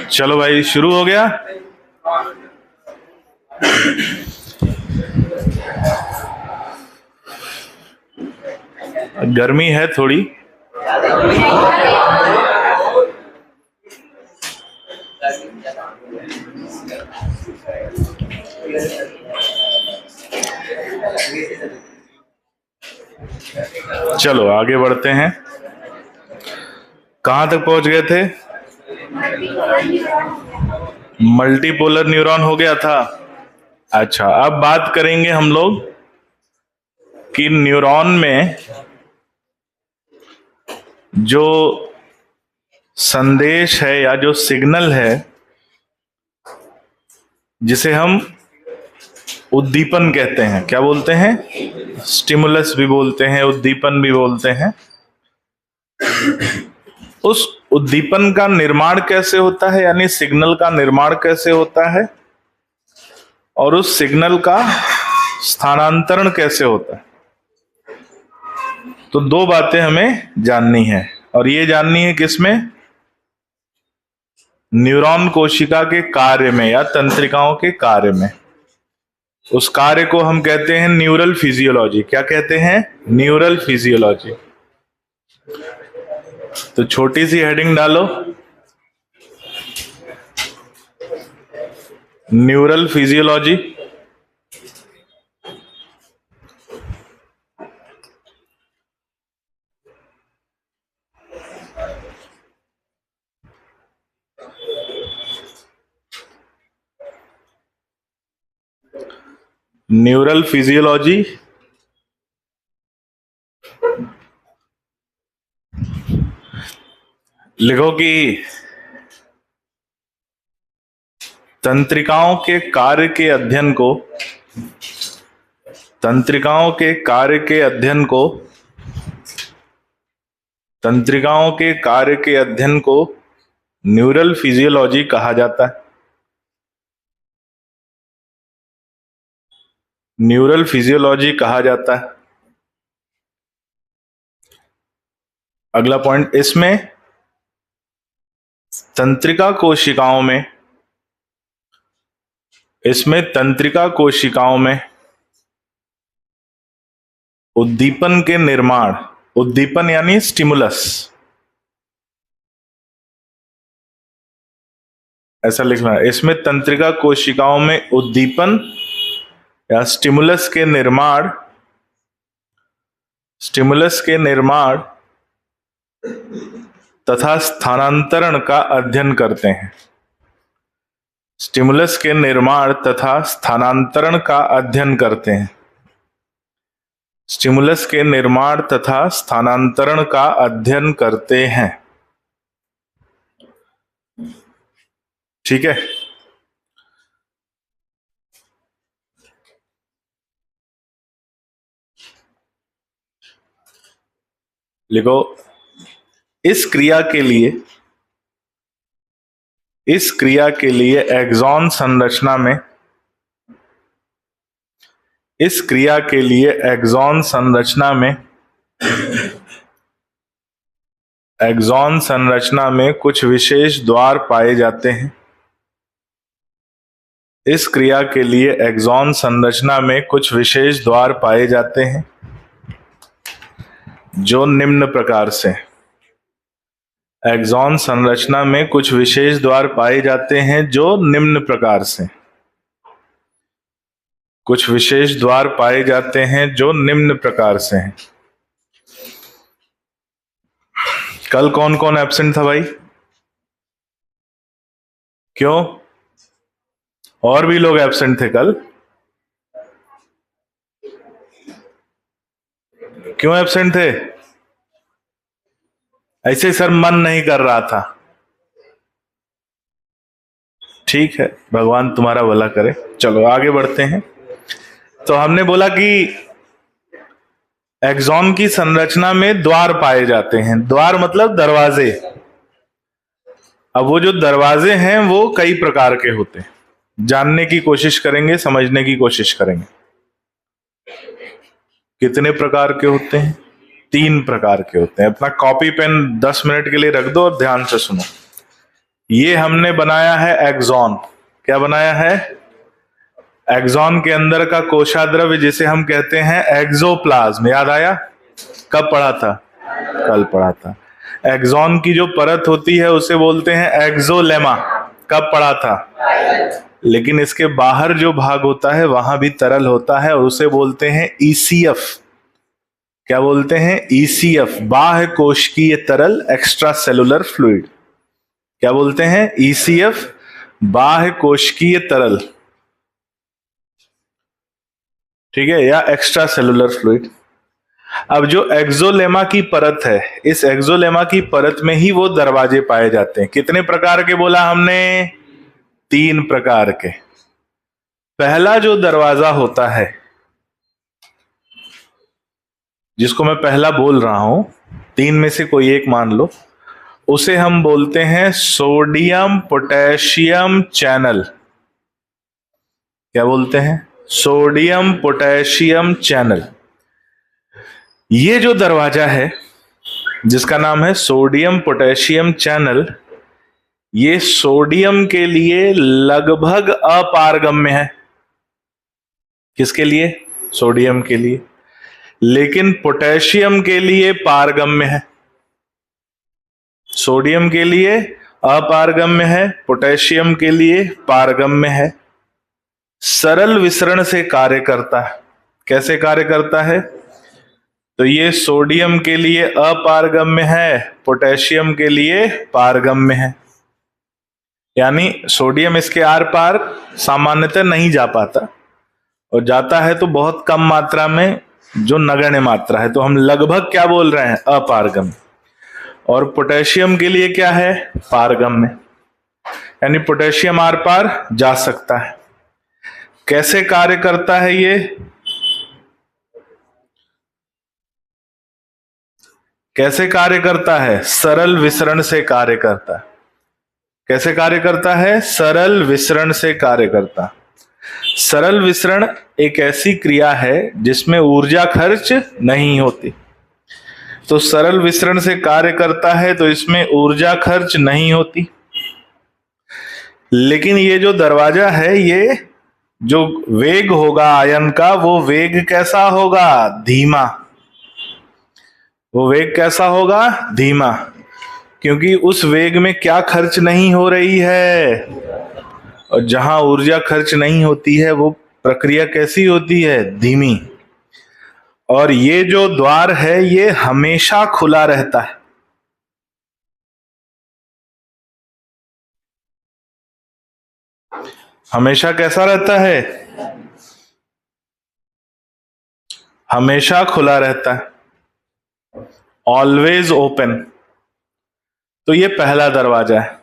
चलो भाई, शुरू हो गया। गर्मी है थोड़ी। चलो आगे बढ़ते हैं। कहां तक पहुंच गए थे? मल्टीपोलर न्यूरॉन हो गया था। अच्छा, अब बात करेंगे हम लोग कि न्यूरॉन में जो संदेश है या जो सिग्नल है, जिसे हम उद्दीपन कहते हैं। क्या बोलते हैं? स्टिमुलस भी बोलते हैं, उद्दीपन भी बोलते हैं। उस उद्दीपन का निर्माण कैसे होता है, यानी सिग्नल का निर्माण कैसे होता है, और उस सिग्नल का स्थानांतरण कैसे होता है। तो दो बातें हमें जाननी है, और ये जाननी है किसमें? न्यूरॉन कोशिका के कार्य में या तंत्रिकाओं के कार्य में। उस कार्य को हम कहते हैं न्यूरल फिजियोलॉजी। क्या कहते हैं? Neural physiology. तो छोटी सी हेडिंग डालो, न्यूरल फिजियोलॉजी। न्यूरल फिजियोलॉजी लिखो कि तंत्रिकाओं के कार्य के अध्ययन को तंत्रिकाओं के कार्य के अध्ययन को तंत्रिकाओं के कार्य के अध्ययन को न्यूरल फिजियोलॉजी कहा जाता है। न्यूरल फिजियोलॉजी कहा जाता है। अगला पॉइंट, इसमें तंत्रिका कोशिकाओं में उद्दीपन के निर्माण, उद्दीपन यानी स्टिमुलस, ऐसा लिखना है। इसमें तंत्रिका कोशिकाओं में उद्दीपन या स्टिमुलस के निर्माण तथा स्थानांतरण का अध्ययन करते हैं। स्टिमुलस के निर्माण तथा स्थानांतरण का अध्ययन करते हैं। स्टिमुलस के निर्माण तथा स्थानांतरण का अध्ययन करते हैं। ठीक है। लिखो, इस क्रिया के लिए एक्सॉन संरचना में कुछ विशेष द्वार पाए जाते हैं। इस क्रिया के लिए एक्सॉन संरचना में कुछ विशेष द्वार पाए जाते हैं जो निम्न प्रकार से। एक्सॉन संरचना में कुछ विशेष द्वार पाए जाते हैं जो निम्न प्रकार से। कुछ विशेष द्वार पाए जाते हैं जो निम्न प्रकार से हैं। कल कौन कौन एब्सेंट था भाई? क्यों? और भी लोग एब्सेंट थे कल। क्यों एब्सेंट थे? ऐसे सर मन नहीं कर रहा था। ठीक है, भगवान तुम्हारा भला करे। चलो आगे बढ़ते हैं। तो हमने बोला कि एक्सॉन की संरचना में द्वार पाए जाते हैं। द्वार मतलब दरवाजे। अब वो जो दरवाजे हैं वो कई प्रकार के होते हैं। जानने की कोशिश करेंगे, समझने की कोशिश करेंगे। कितने प्रकार के होते हैं? तीन प्रकार के होते हैं। अपना कॉपी पेन 10 मिनट के लिए रख दो और ध्यान से सुनो। ये हमने बनाया है एक्सॉन। क्या बनाया है? एक्सॉन के अंदर का कोशाद्रव्य जिसे हम कहते हैं एक्सोप्लाज्म। याद आया? कब पढ़ा था? कल पढ़ा था। एक्सॉन की जो परत होती है उसे बोलते हैं एक्सोलेमा। कब पढ़ा था? लेकिन इसके बाहर जो भाग होता है वहां भी तरल होता है और उसे बोलते हैं ईसीएफ। क्या बोलते हैं? ईसीएफ, बाह्य कोशिकीय तरल एक्स्ट्रा सेलुलर फ्लूइड। क्या बोलते हैं? ईसीएफ, बाह्य कोशिकीय तरल, ठीक है, या एक्स्ट्रा सेलुलर फ्लूइड। अब जो एक्सोलेमा की परत है, इस एक्सोलेमा की परत में ही वो दरवाजे पाए जाते हैं। कितने प्रकार के बोला हमने? 3 प्रकार के। पहला जो दरवाजा होता है, जिसको मैं पहला बोल रहा हूं, 3 में से कोई एक मान लो, उसे हम बोलते हैं सोडियम पोटेशियम चैनल। क्या बोलते हैं? Sodium potassium channel. ये जो दरवाजा है जिसका नाम है सोडियम पोटेशियम चैनल, ये सोडियम के लिए लगभग अपारगम्य है। किसके लिए? सोडियम के लिए। लेकिन पोटेशियम के लिए पारगम्य है। सोडियम के लिए अपारगम्य है, पोटेशियम के लिए पारगम्य है। सरल विसरण से कार्य करता है। कैसे कार्य करता है? तो ये सोडियम के लिए अपारगम्य है, पोटेशियम के लिए पारगम्य है। यानी सोडियम इसके आर पार सामान्यतः नहीं जा पाता, और जाता है तो बहुत कम मात्रा में, जो नगण्य मात्रा है। तो हम लगभग क्या बोल रहे हैं? अपारगम्य। और पोटेशियम के लिए क्या है? पारगम्य। यानी पोटेशियम आर पार जा सकता है। कैसे कार्य करता है ये? कैसे कार्य करता है? सरल विसरण से कार्य करता है। कैसे कार्य करता है? सरल विसरण से कार्य करता है। सरल विसरण एक ऐसी क्रिया है जिसमें ऊर्जा खर्च नहीं होती। तो सरल विसरण से कार्य करता है तो इसमें ऊर्जा खर्च नहीं होती। लेकिन ये जो दरवाजा है, ये जो वेग होगा आयन का, वो वेग कैसा होगा? धीमा। वो वेग कैसा होगा? धीमा। क्योंकि उस वेग में क्या खर्च नहीं हो रही है? और जहां ऊर्जा खर्च नहीं होती है वो प्रक्रिया कैसी होती है? धीमी। और ये जो द्वार है ये हमेशा खुला रहता है। हमेशा कैसा रहता है? हमेशा खुला रहता है। Always open. तो ये पहला दरवाजा है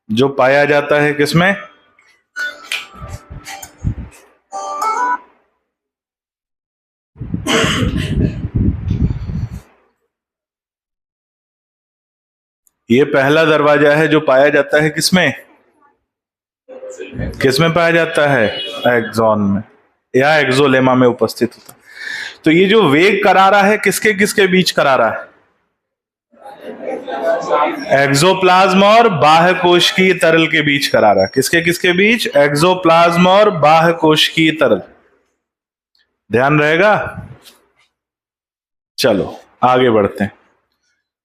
जो पाया जाता है किसमें? ये पहला दरवाजा है जो पाया जाता है किसमें? किसमें पाया जाता है? एक्सॉन में या एक्सोलेमा में उपस्थित होता है। तो ये जो वेग करा रहा है किसके किसके बीच करा रहा है? एक्सोप्लाज्म और बाह्य कोशिकीय तरल के बीच करा रहा है। किसके किसके बीच? एक्सोप्लाज्म और बाह्य कोशिकीय तरल। ध्यान रहेगा? चलो आगे बढ़ते हैं,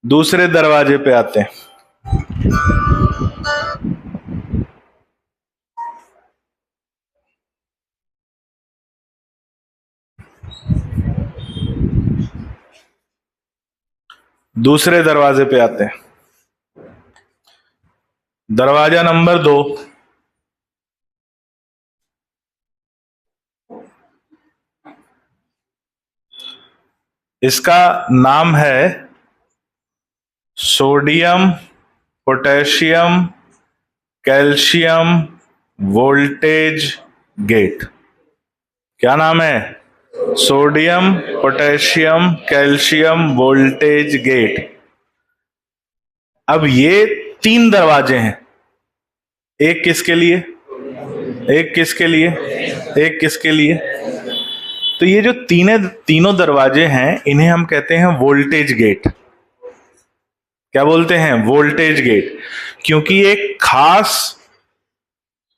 दूसरे दरवाजे पे आते हैं। दूसरे दरवाजे पे आते हैं। दरवाजा नंबर 2। इसका नाम है sodium potassium calcium voltage gate. क्या नाम है? Sodium potassium calcium voltage gate. अब ये 3 दरवाजे हैं। एक किसके लिए? एक किसके लिए? एक किसके लिए? तो ये जो तीनों दरवाजे हैं, इन्हें हम कहते हैं वोल्टेज गेट। क्या बोलते हैं? Voltage gate. क्योंकि एक खास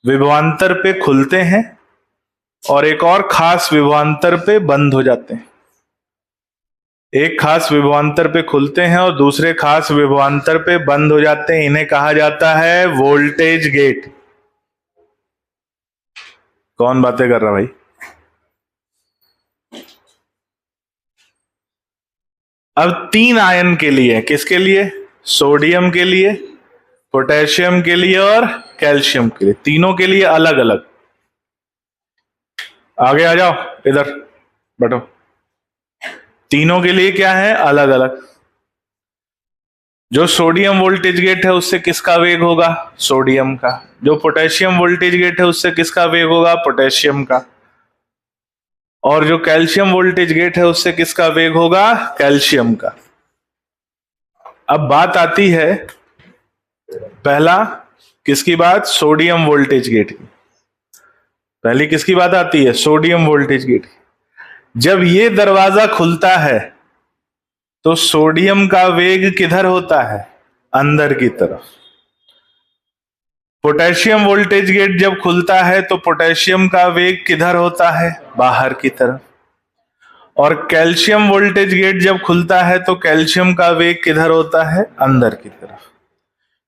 विभवांतर पे खुलते हैं और एक और खास विभवांतर पे बंद हो जाते हैं। एक खास विभवांतर पे खुलते हैं और दूसरे खास विभवांतर पे बंद हो जाते हैं। इन्हें कहा जाता है वोल्टेज गेट। कौन बातें कर रहा भाई? अब 3 आयन के लिए, किसके लिए? सोडियम के लिए, पोटेशियम के लिए और कैल्शियम के लिए। तीनों के लिए अलग अलग। आगे आ जाओ, इधर बैठो। तीनों के लिए क्या है? अलग अलग। जो सोडियम वोल्टेज गेट है उससे किसका वेग होगा? सोडियम का। जो पोटेशियम वोल्टेज गेट है उससे किसका वेग होगा? पोटेशियम का। और जो कैल्शियम वोल्टेज गेट है उससे किसका वेग होगा? कैल्शियम का। अब बात आती है पहला किसकी बात? सोडियम वोल्टेज गेट की। पहली किसकी बात आती है? सोडियम वोल्टेज गेट की। जब ये दरवाजा खुलता है तो सोडियम का वेग किधर होता है? अंदर की तरफ। पोटेशियम वोल्टेज गेट जब खुलता है तो पोटेशियम का वेग किधर होता है? बाहर की तरफ। और कैल्शियम वोल्टेज गेट जब खुलता है तो कैल्शियम का वेग किधर होता है? अंदर की तरफ।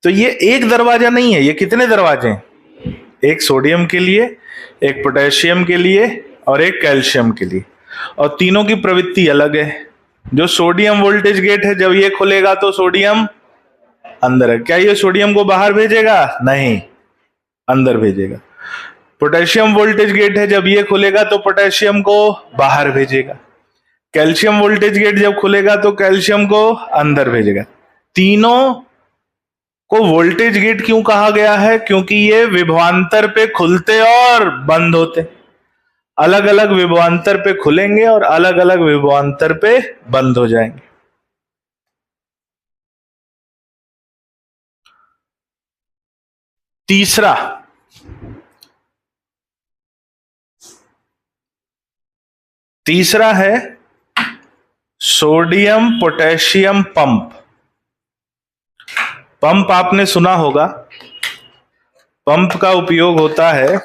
तो ये एक दरवाजा नहीं है, ये कितने दरवाजे हैं? एक सोडियम के लिए, एक पोटेशियम के लिए और एक कैल्शियम के लिए। और तीनों की प्रवृत्ति अलग है। जो सोडियम वोल्टेज गेट है, जब ये खुलेगा तो सोडियम अंदर है। क्या ये सोडियम को बाहर भेजेगा? नहीं, अंदर भेजेगा। पोटेशियम वोल्टेज गेट है, जब ये खुलेगा तो पोटेशियम को बाहर भेजेगा। कैल्शियम वोल्टेज गेट जब खुलेगा तो कैल्शियम को अंदर भेजेगा। तीनों को वोल्टेज गेट क्यों कहा गया है? क्योंकि ये विभवांतर पे खुलते और बंद होते। अलग अलग विभवांतर पे खुलेंगे और अलग अलग विभवांतर पे बंद हो जाएंगे। तीसरा है सोडियम पोटेशियम पंप। पंप आपने सुना होगा। पंप का उपयोग होता है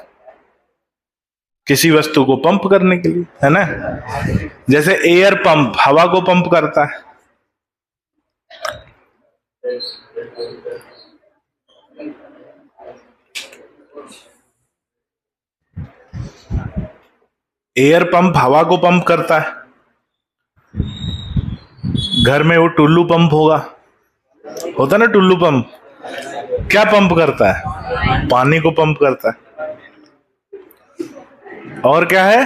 किसी वस्तु को पंप करने के लिए, है ना? जैसे एयर पंप हवा को पंप करता है। एयर पंप हवा को पंप करता है। घर में वो टुल्लू पंप होता ना, टुल्लू पंप क्या पंप करता है? पानी को पंप करता है। और क्या है?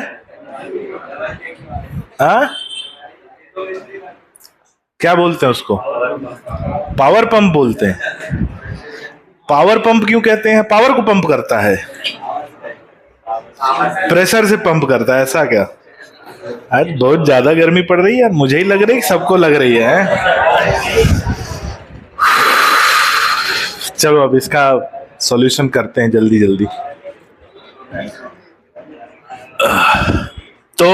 क्या बोलते हैं उसको? पावर पंप बोलते हैं। पावर पंप क्यों कहते हैं? पावर को पंप करता है, प्रेशर से पंप करता है। ऐसा क्या? आज बहुत ज्यादा गर्मी पड़ रही है यार, मुझे ही लग रही है, सबको लग रही है। चलो अब इसका सॉल्यूशन करते हैं जल्दी जल्दी। तो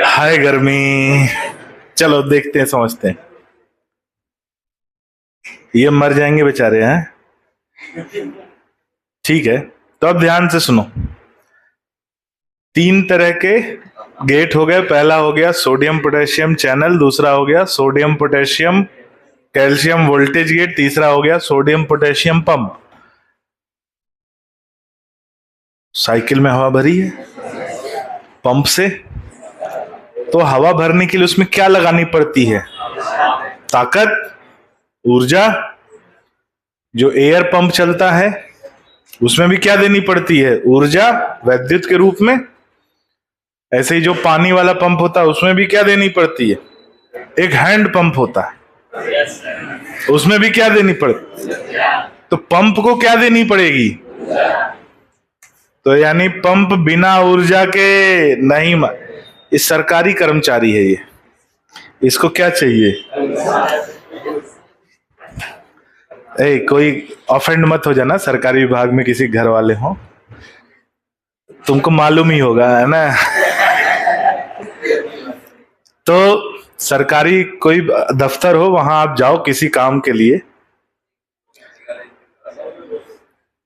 हाय गर्मी, चलो देखते हैं, समझते हैं। ये मर जाएंगे बेचारे, हैं? ठीक है, तो अब ध्यान से सुनो। 3 तरह के गेट हो गए। पहला हो गया सोडियम पोटेशियम चैनल, दूसरा हो गया sodium potassium calcium voltage gate, तीसरा हो गया सोडियम पोटेशियम पंप। साइकिल में हवा भरी है पंप से, तो हवा भरने के लिए उसमें क्या लगानी पड़ती है? ताकत, ऊर्जा। जो एयर पंप चलता है उसमें भी क्या देनी पड़ती है? ऊर्जा, विद्युत के रूप में। ऐसे ही जो पानी वाला पंप होता है उसमें भी क्या देनी पड़ती है? एक हैंड पंप होता है, उसमें भी क्या देनी पड़ती है? तो पंप को क्या देनी पड़ेगी? तो यानी पंप बिना ऊर्जा के नहीं। इस सरकारी कर्मचारी है ये, इसको क्या चाहिए? कोई ऑफेंड मत हो जाना, सरकारी विभाग में किसी घर वाले हो। तुमको मालूम ही होगा, है ना। तो सरकारी कोई दफ्तर हो, वहां आप जाओ किसी काम के लिए,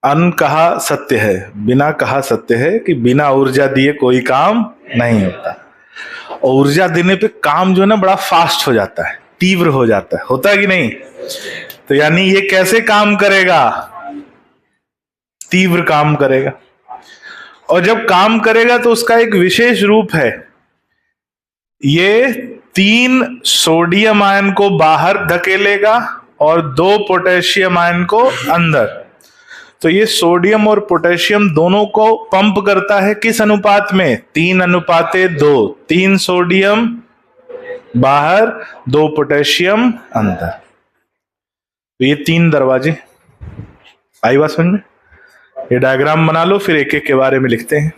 अन कहा सत्य है, बिना कहा सत्य है कि बिना ऊर्जा दिए कोई काम नहीं होता। और ऊर्जा देने पे काम जो है ना बड़ा फास्ट हो जाता है, तीव्र हो जाता है, होता है कि नहीं। तो यानी ये कैसे काम करेगा, तीव्र काम करेगा। और जब काम करेगा तो उसका एक विशेष रूप है, ये 3 सोडियम आयन को बाहर धकेलेगा और 2 पोटेशियम आयन को अंदर। तो ये सोडियम और पोटेशियम दोनों को पंप करता है किस अनुपात में, 3:2। 3 सोडियम बाहर, 2 पोटेशियम अंदर। तो ये 3 दरवाजे। आई बात समझ में। ये डायग्राम बना लो, फिर एक एक के बारे में लिखते हैं।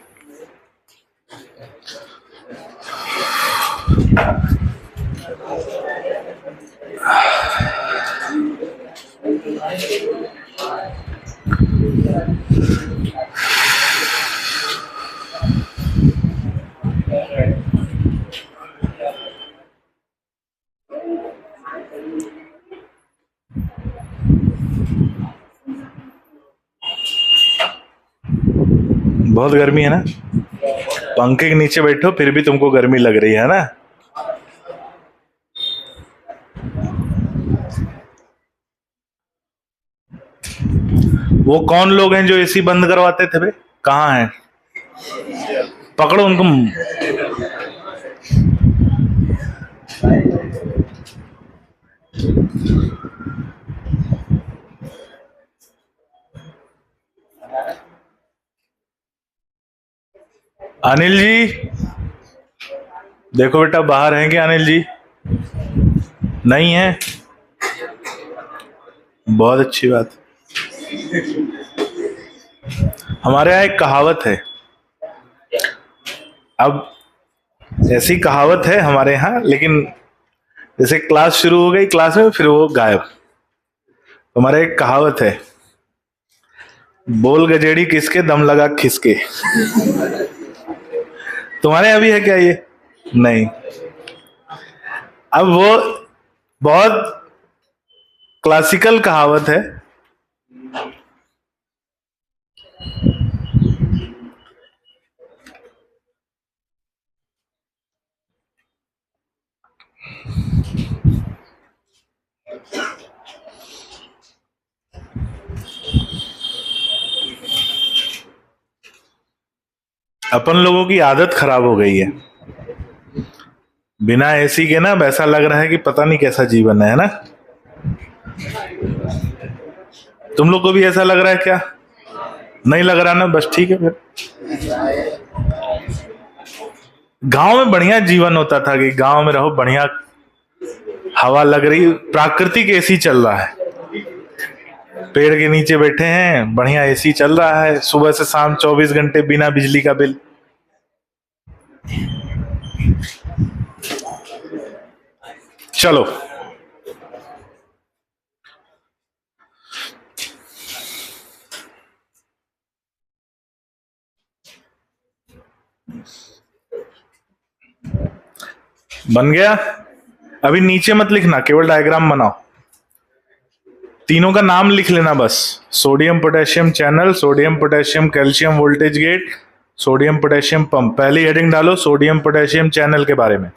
बहुत गर्मी है ना, पंखे के नीचे बैठो फिर भी तुमको गर्मी लग रही है ना। वो कौन लोग हैं जो एसी बंद करवाते थे भाई, कहाँ हैं, पकड़ो उनको। अनिल जी देखो बेटा, बाहर हैं क्या अनिल जी? नहीं है, बहुत अच्छी बात। हमारे यहाँ एक कहावत है, अब ऐसी कहावत है हमारे यहाँ, लेकिन जैसे क्लास शुरू हो गई क्लास में फिर वो गायब। हमारे एक कहावत है, बोल गजेड़ी किसके दम लगा खिसके। तुम्हारे यहाँ भी है क्या ये? नहीं। अब वो बहुत क्लासिकल कहावत है। अपन लोगों की आदत खराब हो गई है, बिना एसी के ना वैसा लग रहा है कि पता नहीं कैसा जीवन है ना। तुम लोग को भी ऐसा लग रहा है क्या? नहीं लग रहा ना, बस ठीक है फिर। गांव में बढ़िया जीवन होता था कि गांव में रहो, बढ़िया हवा लग रही, प्राकृतिक एसी चल रहा है, पेड़ के नीचे बैठे हैं, बढ़िया एसी चल रहा है, सुबह से शाम 24 घंटे बिना बिजली का बिल। चलो बन गया। अभी नीचे मत लिखना, केवल डायग्राम बनाओ, तीनों का नाम लिख लेना बस। Sodium potassium channel, sodium potassium calcium voltage gate, sodium potassium pump. पहली हेडिंग डालो सोडियम पोटेशियम चैनल के बारे में।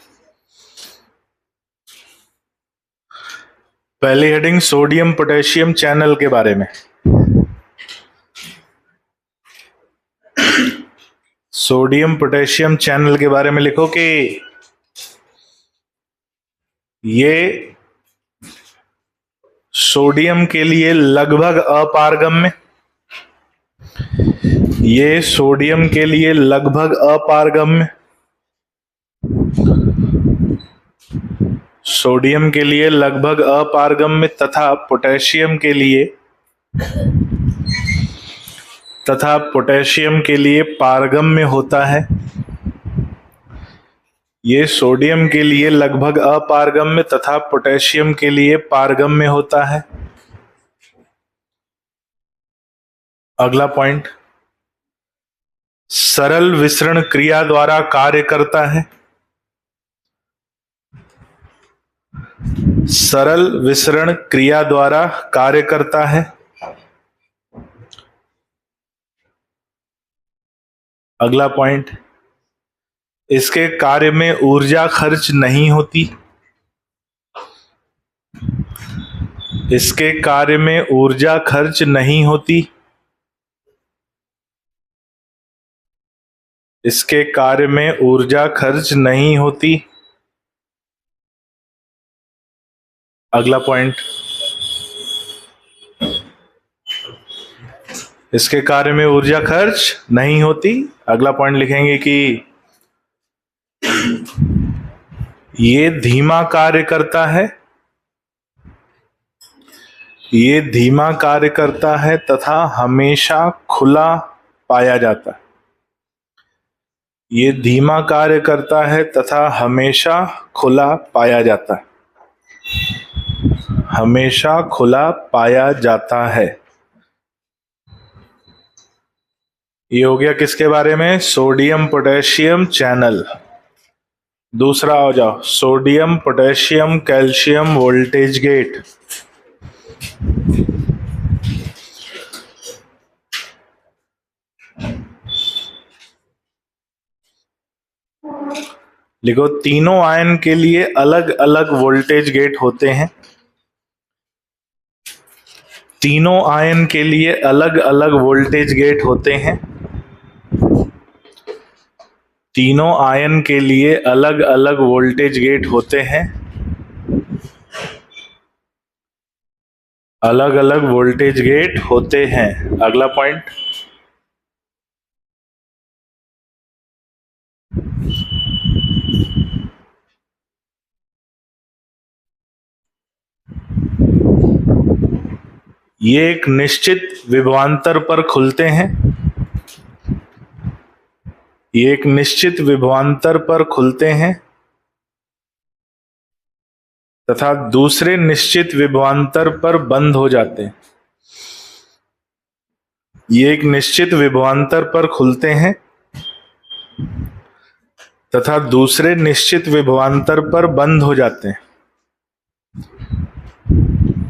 पहली हेडिंग सोडियम पोटेशियम चैनल के बारे में। सोडियम पोटेशियम चैनल के बारे में लिखो कि ये सोडियम के लिए लगभग अपारगम्य, ये सोडियम के लिए लगभग अपारगम्य, सोडियम के लिए लगभग अपारगम्य तथा पोटेशियम के लिए पारगम्य होता है। ये सोडियम के लिए लगभग अपारगम्य तथा पोटेशियम के लिए पारगम्य होता है। अगला पॉइंट, सरल विसरण क्रिया द्वारा कार्य करता है। सरल विसरण क्रिया द्वारा कार्य करता है। अगला पॉइंट, इसके कार्य में ऊर्जा खर्च नहीं होती। इसके कार्य में ऊर्जा खर्च नहीं होती। इसके कार्य में ऊर्जा खर्च नहीं होती। अगला पॉइंट, इसके कार्य में ऊर्जा खर्च नहीं होती। अगला पॉइंट लिखेंगे कि ये धीमा कार्य करता है। ये धीमा कार्य करता है तथा हमेशा खुला पाया जाता है। ये धीमा कार्य करता है तथा हमेशा खुला पाया जाता है। हमेशा खुला पाया जाता है। ये हो गया किसके बारे में? Sodium potassium channel. दूसरा आ जाओ, sodium potassium calcium voltage gate. लिखो, तीनों आयन के लिए अलग अलग वोल्टेज गेट होते हैं। तीनों आयन के लिए अलग अलग वोल्टेज गेट होते हैं। तीनों आयन के लिए अलग अलग वोल्टेज गेट होते हैं। अलग अलग वोल्टेज गेट होते हैं। अगला पॉइंट, ये एक निश्चित विभवांतर पर खुलते हैं। ये एक निश्चित विभवांतर पर खुलते हैं तथा दूसरे निश्चित विभवांतर पर बंद हो जाते हैं। ये एक निश्चित विभवांतर पर खुलते हैं तथा दूसरे निश्चित विभवांतर पर बंद हो जाते हैं।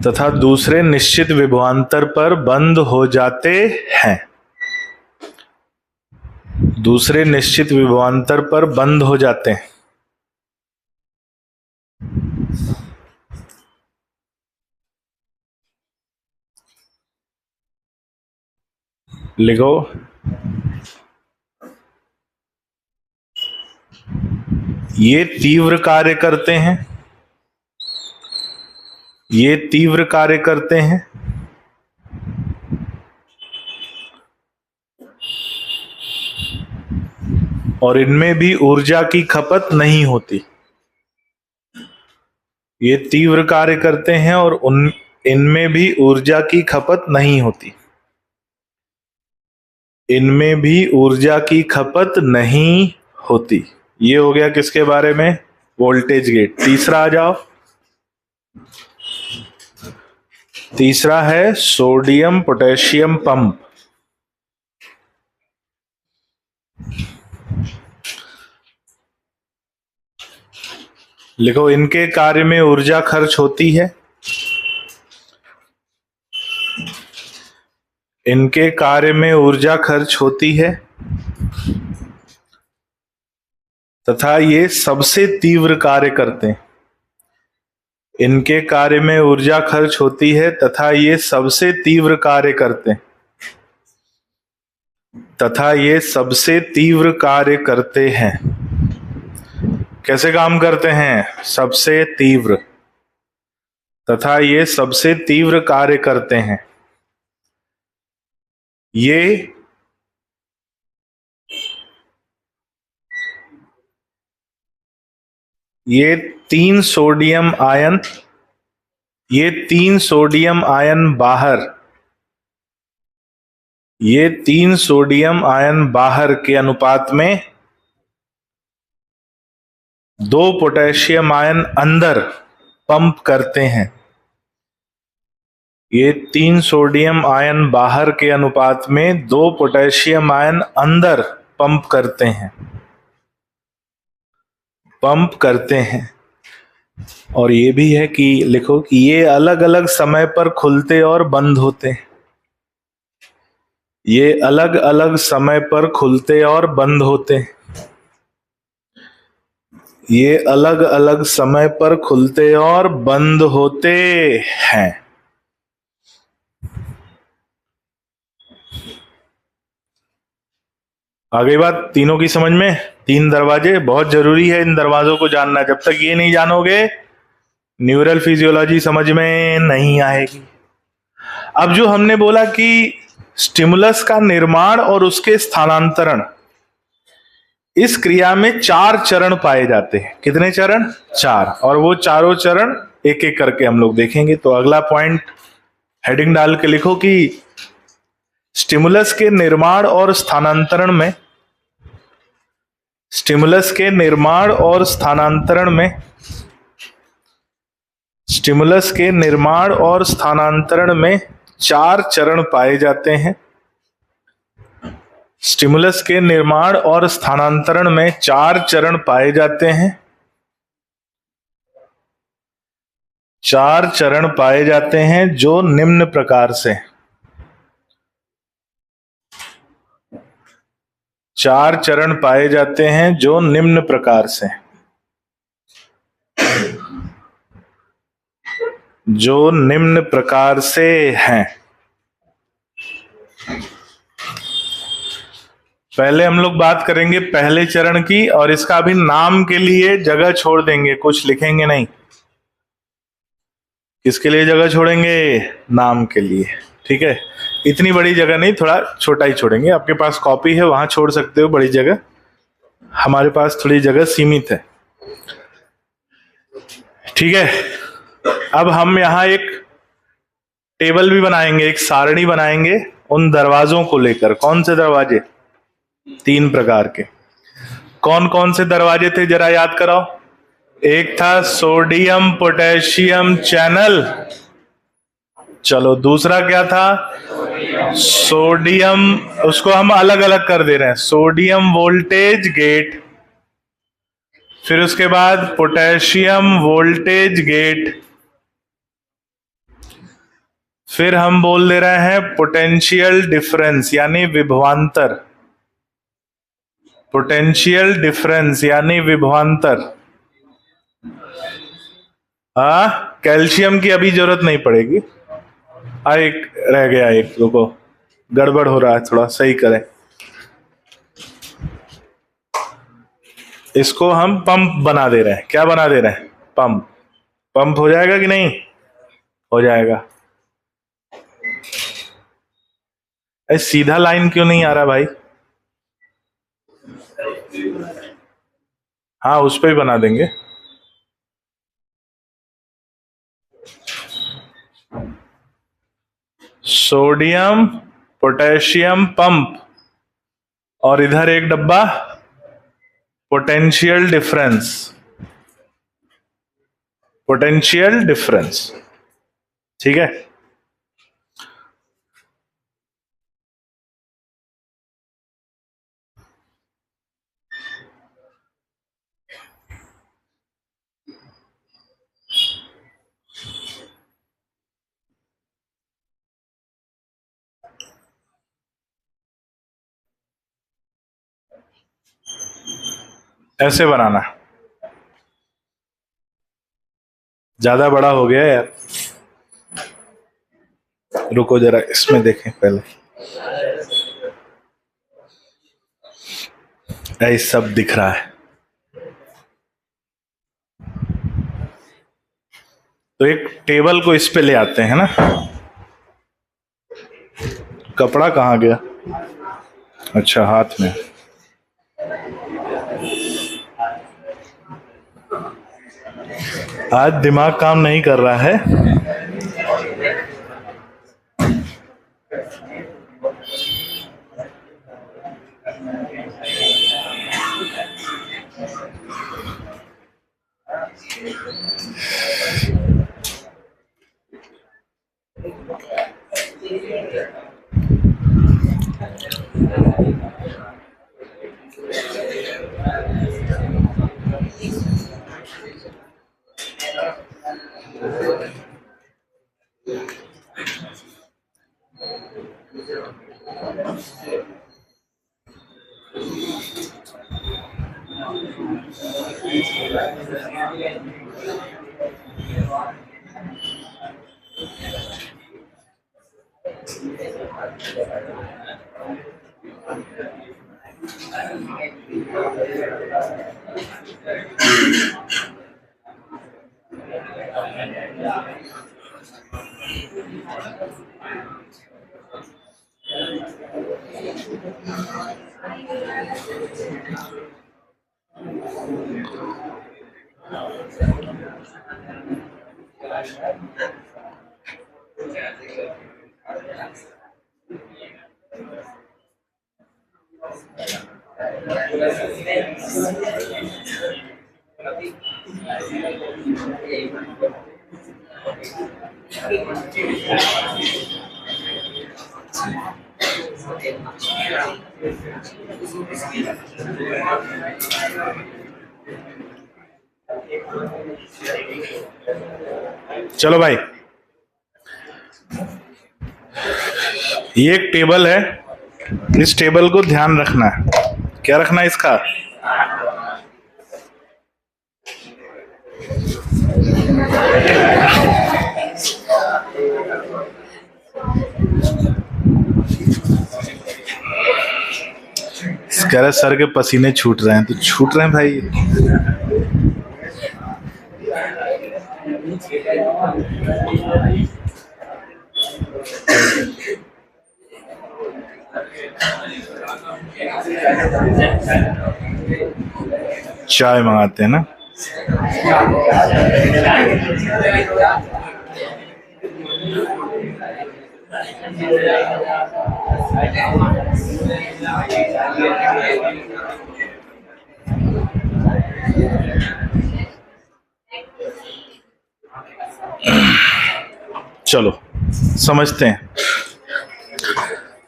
तथा दूसरे निश्चित विभवांतर पर बंद हो जाते हैं। दूसरे निश्चित विभवांतर पर बंद हो जाते हैं। लिखो, ये तीव्र कार्य करते हैं। ये तीव्र कार्य करते हैं और इनमें भी ऊर्जा की खपत नहीं होती। ये तीव्र कार्य करते हैं और इनमें भी ऊर्जा की खपत नहीं होती। इनमें भी ऊर्जा की खपत नहीं होती। ये हो गया किसके बारे में? Voltage gate. तीसरा आ जाओ। तीसरा है सोडियम पोटेशियम पंप। लिखो, इनके कार्य में ऊर्जा खर्च होती है। इनके कार्य में ऊर्जा खर्च होती है तथा ये सबसे तीव्र कार्य करते हैं। इनके कार्य में ऊर्जा खर्च होती है तथा ये सबसे तीव्र कार्य करते हैं। तथा ये सबसे तीव्र कार्य करते हैं। कैसे काम करते हैं? सबसे तीव्र। तथा ये सबसे तीव्र कार्य करते हैं। ये तीन सोडियम आयन, ये तीन सोडियम आयन बाहर, ये तीन सोडियम आयन बाहर के अनुपात में दो पोटेशियम आयन अंदर पंप करते हैं। ये तीन सोडियम आयन बाहर के अनुपात में दो पोटेशियम आयन अंदर पंप करते हैं, पंप करते हैं। और ये भी है कि लिखो कि ये अलग अलग समय पर खुलते और बंद होते हैं, ये अलग अलग समय पर खुलते और बंद होते हैं, ये अलग अलग समय पर खुलते और बंद होते हैं। आ गई बात तीनों की समझ में? 3 दरवाजे, बहुत जरूरी है इन दरवाजों को जानना। जब तक ये नहीं जानोगे न्यूरल फिजियोलॉजी समझ में नहीं आएगी। अब जो हमने बोला कि स्टिमुलस का निर्माण और उसके स्थानांतरण, इस क्रिया में 4 चरण पाए जाते हैं। कितने चरण? 4। और वो चारों चरण एक एक करके हम लोग देखेंगे। तो अगला पॉइंट हेडिंग डाल के लिखो कि स्टिमुलस के निर्माण और स्थानांतरण में, स्टिमुलस के निर्माण और स्थानांतरण में, स्टिमुलस के निर्माण और स्थानांतरण में 4 चरण पाए जाते हैं। स्टिमुलस के निर्माण और स्थानांतरण में 4 चरण पाए जाते हैं। 4 चरण पाए जाते हैं जो निम्न प्रकार से, 4 चरण पाए जाते हैं जो निम्न प्रकार से, जो निम्न प्रकार से हैं। पहले हम लोग बात करेंगे पहले चरण की, और इसका अभी नाम के लिए जगह छोड़ देंगे, कुछ लिखेंगे नहीं। किसके लिए जगह छोड़ेंगे? नाम के लिए, ठीक है। इतनी बड़ी जगह नहीं, थोड़ा छोटा ही छोड़ेंगे। आपके पास कॉपी है, वहां छोड़ सकते हो बड़ी जगह, हमारे पास थोड़ी जगह सीमित है, ठीक है। अब हम यहां एक टेबल भी बनाएंगे, एक सारणी बनाएंगे उन दरवाजों को लेकर। कौन से दरवाजे? 3 प्रकार के। कौन कौन से दरवाजे थे जरा याद कराओ। एक था सोडियम पोटेशियम चैनल, चलो दूसरा क्या था? सोडियम, उसको हम अलग अलग कर दे रहे हैं, सोडियम वोल्टेज गेट। फिर उसके बाद पोटेशियम वोल्टेज गेट। फिर हम बोल दे रहे हैं पोटेंशियल डिफरेंस यानी विभवांतर, पोटेंशियल डिफरेंस यानी विभवांतर। कैल्शियम की अभी जरूरत नहीं पड़ेगी। एक रह गया, एक रुको, गड़बड़ हो रहा है, थोड़ा सही करें। इसको हम पंप बना दे रहे हैं। क्या बना दे रहे हैं? पंप। पंप हो जाएगा कि नहीं? हो जाएगा। सीधा लाइन क्यों नहीं आ रहा भाई? हाँ, उस पर ही बना देंगे। सोडियम पोटेशियम पंप, और इधर एक डब्बा पोटेंशियल डिफरेंस, पोटेंशियल डिफरेंस, ठीक है। ऐसे बनाना, ज्यादा बड़ा हो गया यार, रुको जरा इसमें देखें पहले। ऐ सब दिख रहा है। तो एक टेबल को इस पे ले आते हैं ना। कपड़ा कहाँ गया? अच्छा, हाथ में। आज दिमाग काम नहीं कर रहा है। चलो भाई, ये एक टेबल है, इस टेबल को ध्यान रखना है। क्या रखना है इसका? कह रहे सर के पसीने छूट रहे हैं, तो छूट रहे हैं भाई। चाय मंगाते हैं ना। चलो समझते हैं।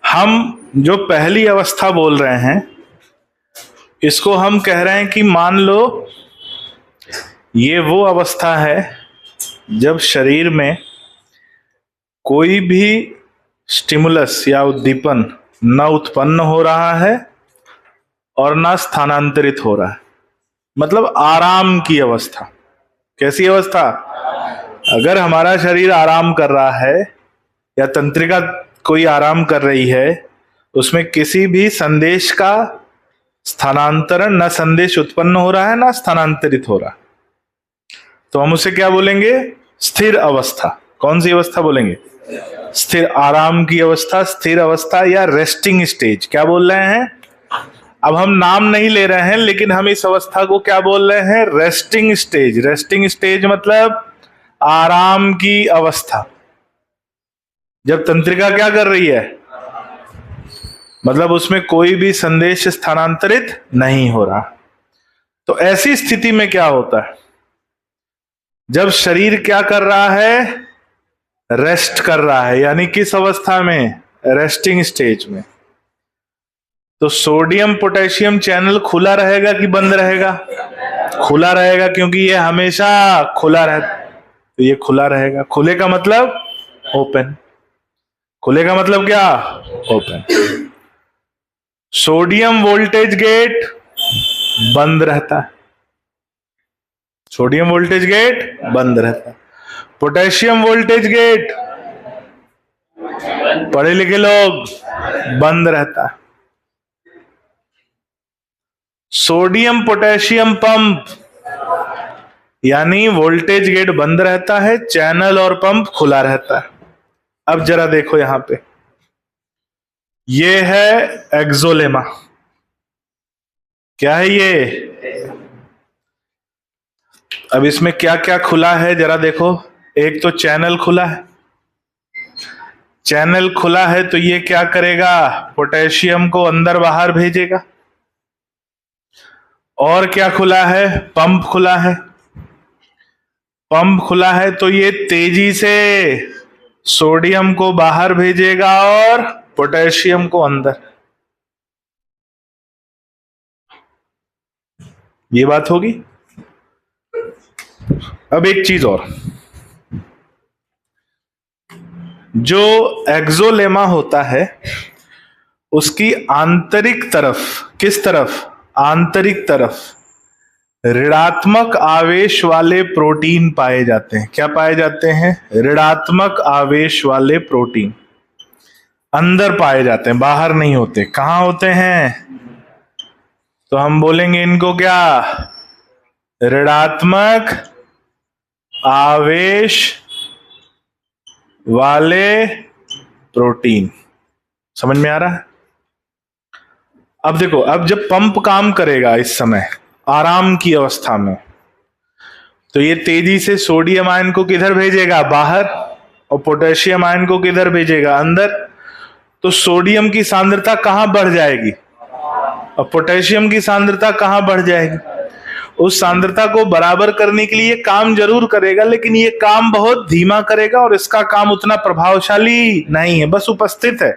हम जो पहली अवस्था बोल रहे हैं, इसको हम कह रहे हैं कि मान लो ये वो अवस्था है जब शरीर में कोई भी स्टिमुलस या उद्दीपन न उत्पन्न हो रहा है और न स्थानांतरित हो रहा है, मतलब आराम की अवस्था। कैसी अवस्था? अगर हमारा शरीर आराम कर रहा है या तंत्रिका कोई आराम कर रही है, उसमें किसी भी संदेश का स्थानांतरण, न संदेश उत्पन्न हो रहा है ना स्थानांतरित हो रहा, तो हम उसे क्या बोलेंगे? स्थिर अवस्था। कौन सी अवस्था बोलेंगे? स्थिर, आराम की अवस्था, स्थिर अवस्था या रेस्टिंग स्टेज। क्या बोल रहे हैं? अब हम नाम नहीं ले रहे हैं, लेकिन हम इस अवस्था को क्या बोल रहे हैं? Resting stage. रेस्टिंग स्टेज मतलब आराम की अवस्था। जब तंत्रिका क्या कर रही है, मतलब उसमें कोई भी संदेश स्थानांतरित नहीं हो रहा। तो ऐसी स्थिति में क्या होता है? जब शरीर क्या कर रहा है? रेस्ट कर रहा है। यानी किस अवस्था में? रेस्टिंग स्टेज में। तो सोडियम पोटेशियम चैनल खुला रहेगा कि बंद रहेगा? खुला रहेगा, क्योंकि ये हमेशा खुला रहता। तो ये खुला रहेगा। खुले का मतलब ओपन। खुले का मतलब क्या? ओपन। सोडियम वोल्टेज गेट बंद रहता है। सोडियम वोल्टेज गेट बंद रहता है। पोटेशियम वोल्टेज गेट, पढ़े लिखे लोग, बंद रहता है। सोडियम पोटेशियम पंप, यानी वोल्टेज गेट बंद रहता है, चैनल और पंप खुला रहता है। अब जरा देखो यहां पे, ये है एक्सोलेमा। क्या है ये? अब इसमें क्या क्या खुला है जरा देखो। एक तो चैनल खुला है। चैनल खुला है तो ये क्या करेगा? पोटेशियम को अंदर बाहर भेजेगा। और क्या खुला है? पंप खुला है। पंप खुला है तो ये तेजी से सोडियम को बाहर भेजेगा और पोटेशियम को अंदर। ये बात होगी। अब एक चीज और, जो एक्सोलेमा होता है उसकी आंतरिक तरफ, किस तरफ? आंतरिक तरफ ऋणात्मक आवेश वाले प्रोटीन पाए जाते हैं। क्या पाए जाते हैं? ऋणात्मक आवेश वाले प्रोटीन अंदर पाए जाते हैं, बाहर नहीं होते। कहां होते हैं? तो हम बोलेंगे इनको क्या? ऋणात्मक आवेश वाले प्रोटीन। समझ में आ रहा है? अब देखो, अब जब पंप काम करेगा इस समय आराम की अवस्था में, तो ये तेजी से सोडियम आयन को किधर भेजेगा? बाहर। और पोटेशियम आयन को किधर भेजेगा? अंदर। तो सोडियम की सांद्रता कहां बढ़ जाएगी और पोटेशियम की सांद्रता कहां बढ़ जाएगी? उस सांद्रता को बराबर करने के लिए काम जरूर करेगा, लेकिन ये काम बहुत धीमा करेगा और इसका काम उतना प्रभावशाली नहीं है, बस उपस्थित है।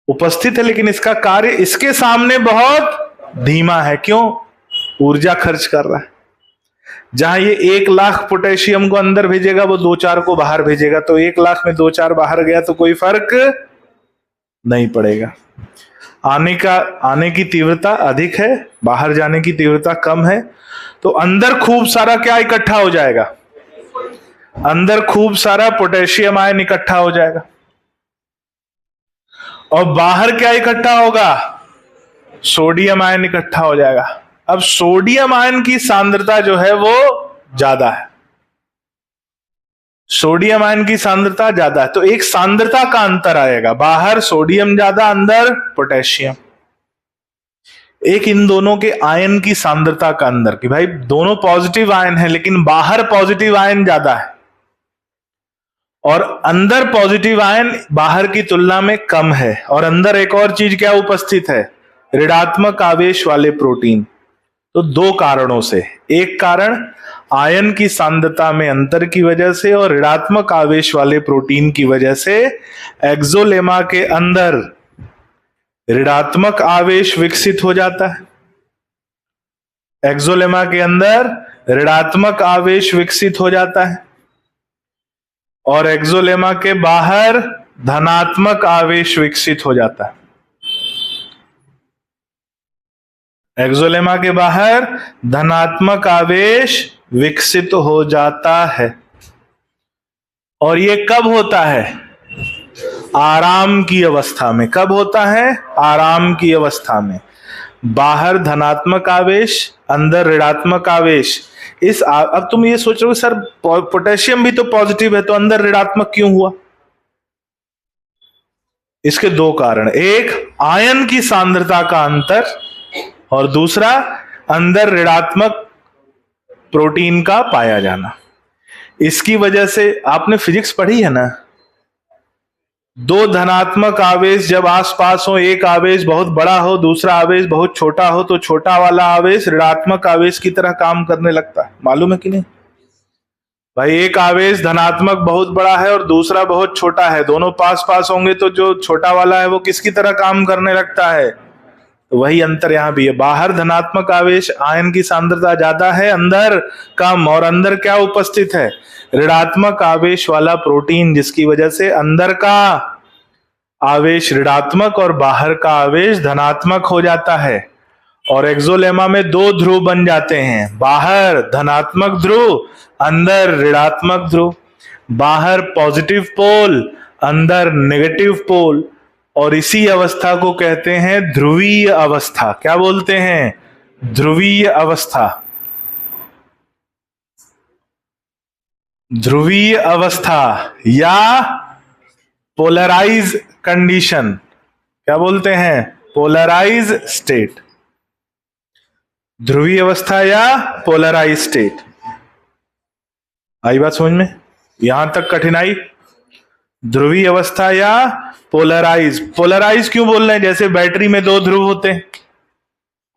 उपस्थित है, लेकिन इसका कार्य इसके सामने बहुत धीमा है। क्यों? ऊर्जा खर्च कर रहा है। जहां ये 1,00,000 पोटेशियम को अंदर भेजेगा, वो 2-4 को बाहर भेजेगा। तो 1,00,000 में 2-4 बाहर गया तो कोई फर्क नहीं पड़ेगा। आने की तीव्रता अधिक है, बाहर जाने की तीव्रता कम है। तो अंदर खूब सारा क्या इकट्ठा हो जाएगा? अंदर खूब सारा पोटेशियम आयन इकट्ठा हो जाएगा। और बाहर क्या इकट्ठा होगा? सोडियम आयन इकट्ठा हो जाएगा। अब सोडियम आयन की सांद्रता जो है वो ज्यादा है। सोडियम आयन की सांद्रता ज्यादा है, तो एक सांद्रता का अंतर आएगा। बाहर सोडियम ज्यादा, अंदर पोटेशियम। एक इन दोनों के आयन की सांद्रता का अंदर, कि भाई दोनों पॉजिटिव आयन है, लेकिन बाहर पॉजिटिव आयन ज्यादा है और अंदर पॉजिटिव आयन बाहर की तुलना में कम है। और अंदर एक और चीज क्या उपस्थित है? ऋणात्मक आवेश वाले प्रोटीन। तो 2 कारणों से, एक कारण आयन की सांद्रता में अंतर की वजह से और ऋणात्मक आवेश वाले प्रोटीन की वजह से एक्सोलेमा के अंदर ऋणात्मक आवेश विकसित हो जाता है। एक्सोलेमा के अंदर ऋणात्मक आवेश विकसित हो जाता है और एक्सोलेमा के बाहर धनात्मक आवेश विकसित हो जाता है। एक्सोलेमा के बाहर धनात्मक आवेश विकसित हो जाता है। और ये कब होता है? आराम की अवस्था में। कब होता है? आराम की अवस्था में। बाहर धनात्मक आवेश, अंदर ऋणात्मक आवेश। अब तुम ये सोच रहे हो सर पोटेशियम भी तो पॉजिटिव है, तो अंदर ऋणात्मक क्यों हुआ? इसके 2 कारण, एक आयन की सांद्रता का अंतर और दूसरा अंदर ऋणात्मक प्रोटीन का पाया जाना। इसकी वजह से आपने फिजिक्स पढ़ी है ना, 2 धनात्मक आवेश जब आसपास हो, एक आवेश बहुत बड़ा हो, दूसरा आवेश बहुत छोटा हो, तो छोटा वाला आवेश ऋणात्मक आवेश की तरह काम करने लगता है। मालूम है कि नहीं भाई? एक आवेश धनात्मक बहुत बड़ा है और दूसरा बहुत छोटा है, दोनों पास पास होंगे तो जो छोटा वाला है वो किसकी तरह काम करने लगता है? तो वही अंतर यहां भी है। बाहर धनात्मक आवेश, आयन की सांद्रता ज्यादा है, अंदर कम। और अंदर क्या उपस्थित है? ऋणात्मक आवेश वाला प्रोटीन, जिसकी वजह से अंदर का आवेश ऋणात्मक और बाहर का आवेश धनात्मक हो जाता है। और एक्सोलेमा में 2 ध्रुव बन जाते हैं, बाहर धनात्मक ध्रुव, अंदर ऋणात्मक ध्रुव। बाहर पॉजिटिव पोल, अंदर नेगेटिव पोल। और इसी अवस्था को कहते हैं ध्रुवीय अवस्था। क्या बोलते हैं? ध्रुवीय अवस्था। ध्रुवीय अवस्था या पोलराइज कंडीशन। क्या बोलते हैं? Polarise state. ध्रुवीय अवस्था या पोलराइज स्टेट। आई बात समझ में? यहां तक कठिनाई? ध्रुवीय अवस्था या पोलराइज। पोलराइज क्यों बोल रहे हैं? जैसे बैटरी में 2 ध्रुव होते हैं,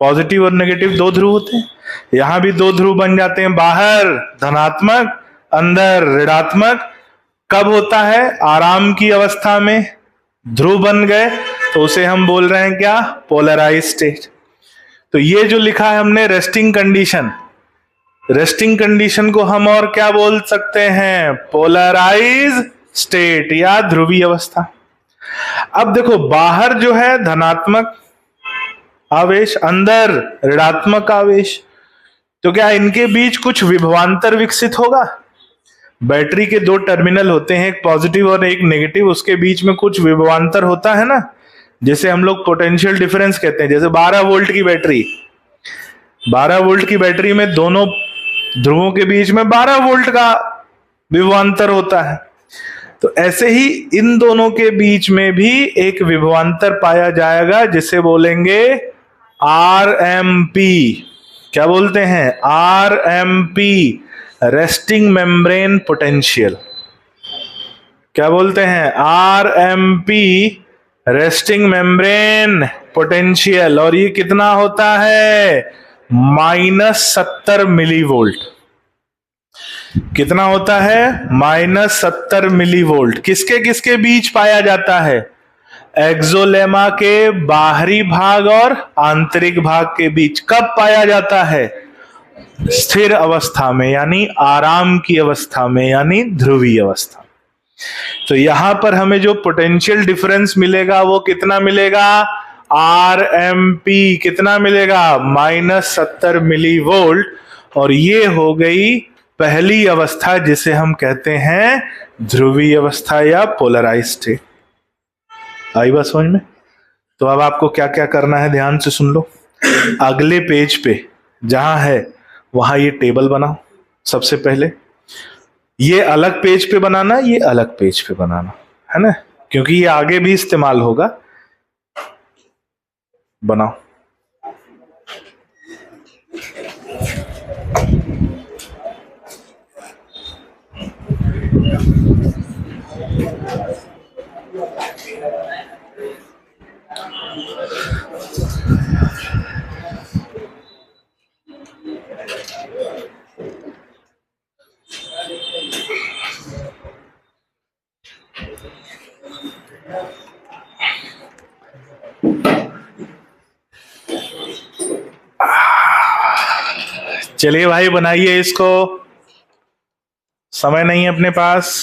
पॉजिटिव और नेगेटिव 2 ध्रुव होते हैं, यहां भी 2 ध्रुव बन जाते हैं, बाहर धनात्मक, अंदर ऋणात्मक। कब होता है? आराम की अवस्था में ध्रुव बन गए तो उसे हम बोल रहे हैं क्या? Polarise state. तो ये जो लिखा है हमने रेस्टिंग कंडीशन, रेस्टिंग कंडीशन को हम और क्या बोल सकते हैं? पोलराइज स्टेट या ध्रुवीय अवस्था। अब देखो, बाहर जो है धनात्मक आवेश, अंदर ऋणात्मक आवेश, तो क्या इनके बीच कुछ विभवांतर विकसित होगा? बैटरी के दो टर्मिनल होते हैं, एक पॉजिटिव और एक नेगेटिव, उसके बीच में कुछ विभवांतर होता है ना, जैसे हम लोग पोटेंशियल डिफरेंस कहते हैं। जैसे 12 वोल्ट की बैटरी, 12 वोल्ट की बैटरी में दोनों ध्रुवों के बीच में 12 वोल्ट का विभवांतर होता है। तो ऐसे ही इन दोनों के बीच में भी एक विभवांतर पाया जाएगा जिसे बोलेंगे आरएमपी। क्या बोलते हैं? RMP, resting membrane potential. क्या बोलते हैं? RMP, resting membrane potential. और ये कितना होता है? -70 मिली वोल्ट। कितना होता है? -70 मिली वोल्ट। किसके किसके बीच पाया जाता है? एक्सोलेमा के बाहरी भाग और आंतरिक भाग के बीच। कब पाया जाता है? स्थिर अवस्था में, यानी आराम की अवस्था में, यानी ध्रुवीय अवस्था। तो यहां पर हमें जो पोटेंशियल डिफरेंस मिलेगा वो कितना मिलेगा? आरएमपी कितना मिलेगा? -70 मिली वोल्ट। और ये हो गई पहली अवस्था जिसे हम कहते हैं ध्रुवीय अवस्था या पोलराइज स्टेट। आई बात समझ में? तो अब आपको क्या क्या करना है ध्यान से सुन लो। अगले पेज पे जहां है वहां ये टेबल बनाओ। सबसे पहले ये अलग पेज पे बनाना, ये अलग पेज पे बनाना, है ना, क्योंकि ये आगे भी इस्तेमाल होगा। बनाओ। चलिए भाई बनाइए इसको, समय नहीं है अपने पास।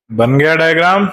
बन गया डायग्राम।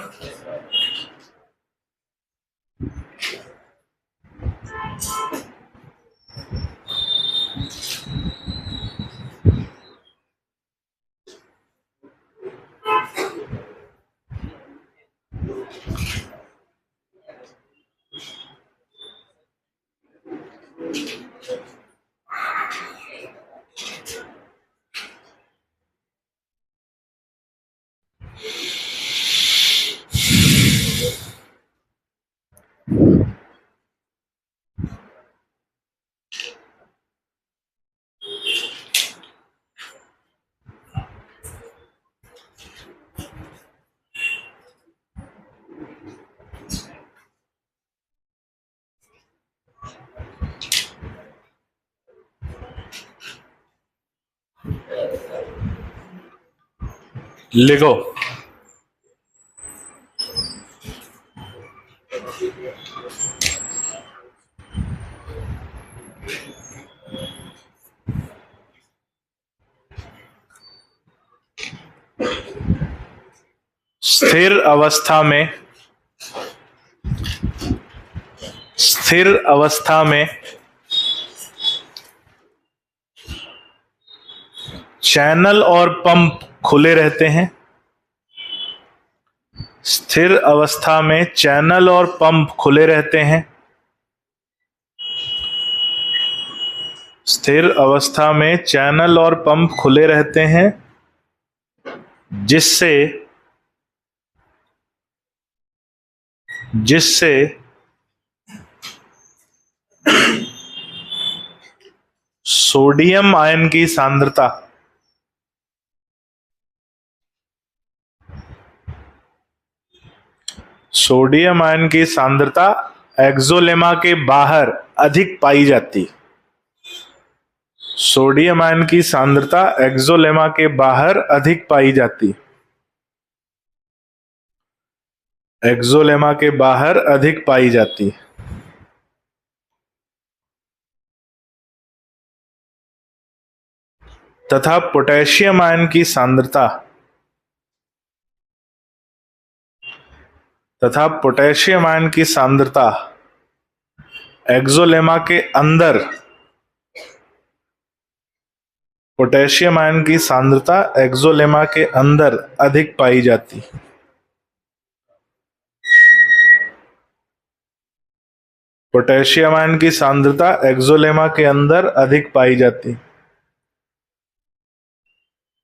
लिखो। स्थिर अवस्था में चैनल और पंप खुले रहते हैं। स्थिर अवस्था में चैनल और पंप खुले रहते हैं। स्थिर अवस्था में चैनल और पंप खुले रहते हैं, जिससे सोडियम आयन की सांद्रता एक्सोलेमा के बाहर अधिक पाई जाती है। सोडियम आयन की सांद्रता एक्सोलेमा के बाहर अधिक पाई जाती है। एक्सोलेमा के बाहर अधिक पाई जाती है। तथा पोटेशियम आयन की सांद्रता एक्सोलेमा के अंदर पोटेशियम आयन की सांद्रता एक्सोलेमा के अंदर अधिक पाई जाती। पोटेशियम आयन की सांद्रता एक्सोलेमा के अंदर अधिक पाई जाती।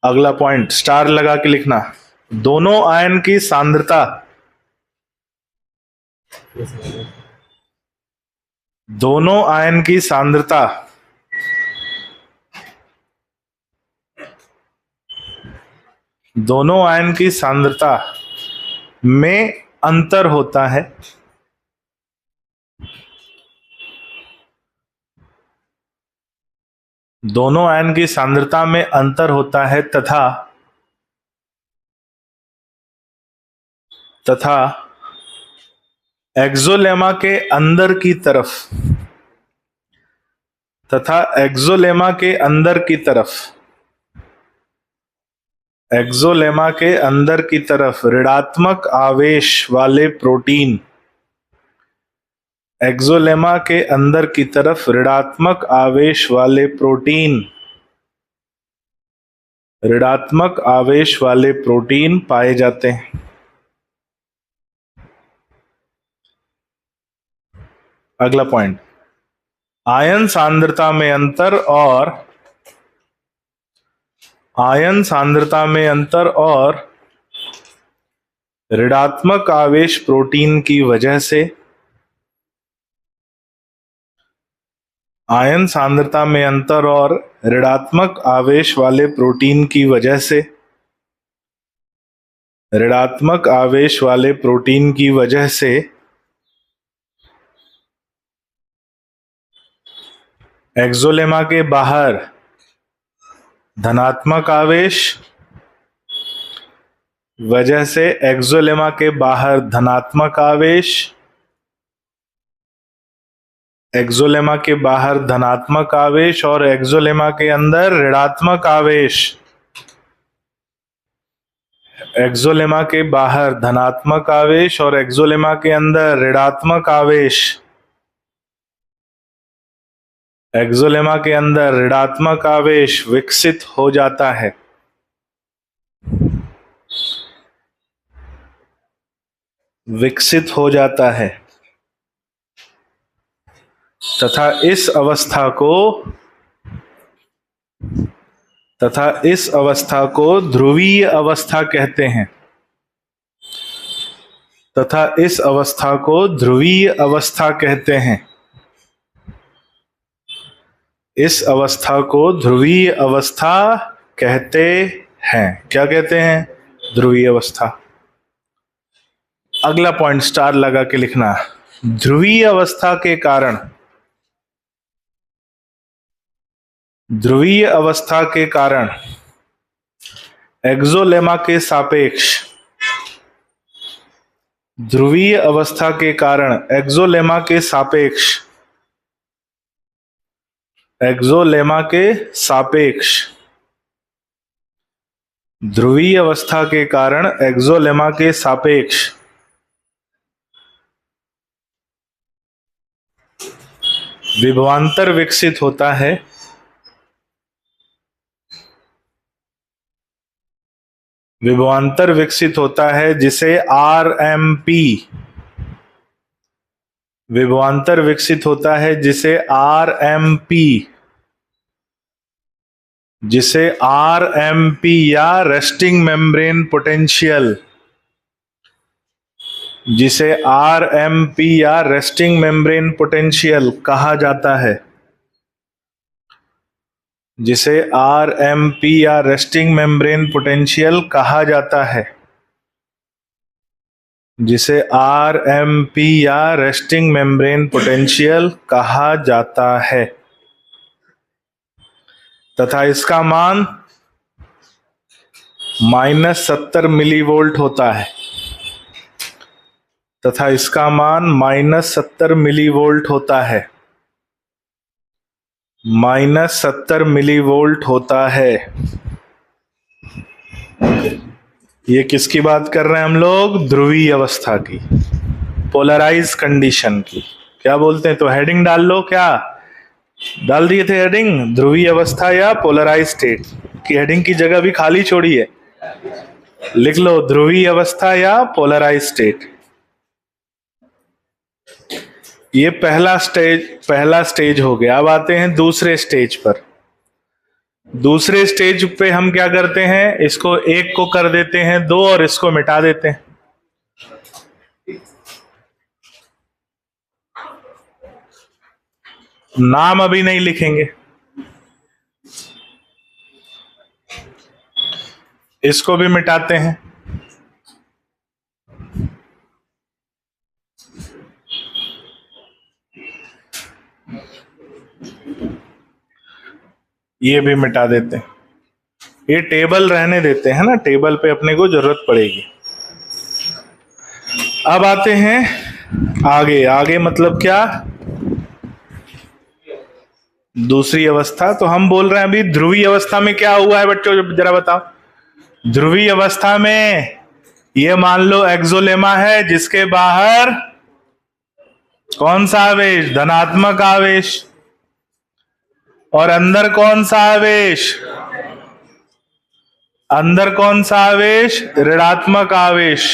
अगला पॉइंट स्टार लगा के लिखना। दोनों आयन की सांद्रता में अंतर होता है। दोनों आयन की सांद्रता में अंतर होता है तथा एक्सोलेमा के अंदर की तरफ ऋणात्मक आवेश वाले प्रोटीन पाए जाते हैं। अगला पॉइंट आयन सांद्रता में अंतर और ऋणात्मक आवेश प्रोटीन की वजह से आयन सांद्रता में अंतर और ऋणात्मक आवेश वाले प्रोटीन की वजह से एक्सोलेमा के बाहर धनात्मक आवेश एक्सोलेमा के बाहर धनात्मक आवेश और एक्सोलेमा के अंदर ऋणात्मक आवेश एक्सोलेमा के बाहर धनात्मक आवेश और एक्सोलेमा के अंदर ऋणात्मक आवेश, एक्सोलेमा के अंदर ऋणात्मक आवेश विकसित हो जाता है। विकसित हो जाता है तथा इस अवस्था को ध्रुवीय अवस्था कहते हैं। तथा इस अवस्था को ध्रुवीय अवस्था कहते हैं। इस अवस्था को ध्रुवीय अवस्था कहते हैं। क्या कहते हैं? ध्रुवीय अवस्था। अगला पॉइंट स्टार लगा के लिखना। ध्रुवीय अवस्था के कारण, ध्रुवीय अवस्था के कारण एक्सोलेमा के सापेक्ष, ध्रुवीय अवस्था के कारण एक्सोलेमा के सापेक्ष, एक्सोलेमा के सापेक्ष, ध्रुवीय अवस्था के कारण एक्सोलेमा के सापेक्ष विभवांतर विकसित होता है। विभवांतर विकसित होता है जिसे आरएमपी, विभवांतर विकसित होता है जिसे आरएमपी, जिसे आरएमपी या रेस्टिंग मेम्ब्रेन पोटेंशियल, जिसे आरएमपी या रेस्टिंग मेम्ब्रेन पोटेंशियल कहा जाता है, जिसे आरएमपी या रेस्टिंग मेम्ब्रेन पोटेंशियल कहा जाता है, जिसे आरएमपी या रेस्टिंग मेम्ब्रेन पोटेंशियल कहा जाता है तथा इसका मान -70 मिलीवोल्ट होता है। तथा इसका मान -70 मिलीवोल्ट होता है। -70 मिलीवोल्ट होता है। ये किसकी बात कर रहे हैं हम लोग? ध्रुवीय अवस्था की, पोलराइज कंडीशन की। क्या बोलते हैं? तो हेडिंग डाल लो। क्या डाल दिए थे हेडिंग? ध्रुवीय अवस्था या पोलराइज स्टेट की हेडिंग की जगह भी खाली छोड़ी है। लिख लो ध्रुवीय अवस्था या पोलराइज स्टेट। ये पहला स्टेज हो गया। अब आते हैं दूसरे स्टेज पर। दूसरे स्टेज पे हम क्या करते हैं? इसको 1 को कर देते हैं 2 और इसको मिटा देते हैं। नाम अभी नहीं लिखेंगे, इसको भी मिटाते हैं। ये भी मिटा देते हैं। ये टेबल रहने देते हैं ना, टेबल पे अपने को जरूरत पड़ेगी। अब आते हैं आगे। आगे मतलब क्या? दूसरी अवस्था। तो हम बोल रहे हैं अभी ध्रुवीय अवस्था में क्या हुआ है बच्चों, जरा बताओ। ध्रुवीय अवस्था में ये मान लो एक्सोलेमा है जिसके बाहर कौन सा आवेश? धनात्मक आवेश। और अंदर कौन सा आवेश? अंदर कौन सा आवेश? ऋणात्मक आवेश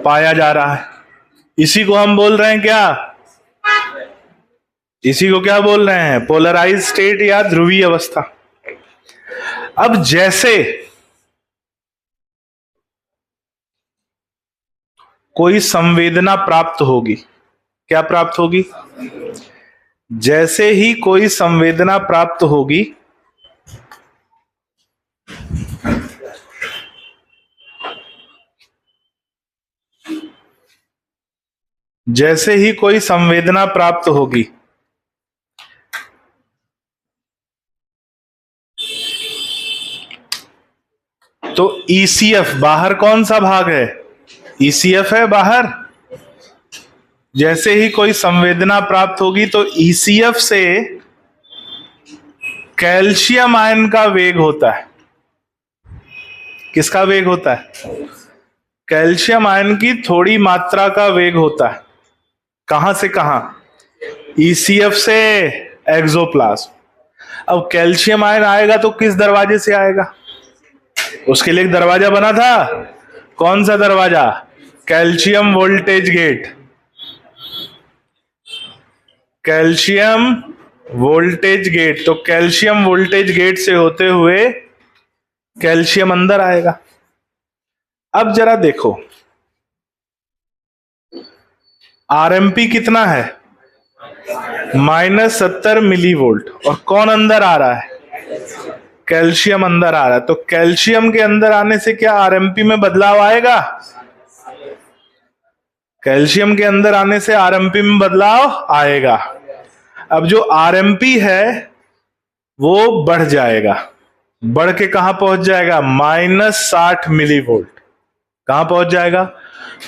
पाया जा रहा है। इसी को हम बोल रहे हैं क्या? इसी को क्या बोल रहे हैं? पोलराइज स्टेट या ध्रुवीय अवस्था। अब जैसे कोई संवेदना प्राप्त होगी, क्या प्राप्त होगी? जैसे ही कोई संवेदना प्राप्त होगी, जैसे ही कोई संवेदना प्राप्त होगी तो ईसीएफ बाहर कौन सा भाग है? ईसीएफ है बाहर। जैसे ही कोई संवेदना प्राप्त होगी तो ईसीएफ से कैल्शियम आयन का वेग होता है। किसका वेग होता है? कैल्शियम आयन की थोड़ी मात्रा का वेग होता है। कहां से कहां? ECF से एक्सोप्लाज्म। अब कैल्शियम आयन आएगा तो किस दरवाजे से आएगा? उसके लिए एक दरवाजा बना था। कौन सा दरवाजा? Calcium voltage gate. Calcium voltage gate. तो कैल्शियम वोल्टेज गेट से होते हुए कैल्शियम अंदर आएगा। अब जरा देखो, RMP कितना है? -70 मिलीवोल्ट। और कौन अंदर आ रहा है? कैल्शियम अंदर आ रहा है। तो कैल्शियम के अंदर आने से क्या RMP में बदलाव आएगा? कैल्शियम के अंदर आने से RMP में बदलाव आएगा। अब जो RMP है वो बढ़ जाएगा। बढ़ के कहां पहुंच जाएगा? -60 मिलीवोल्ट। कहां पहुंच जाएगा?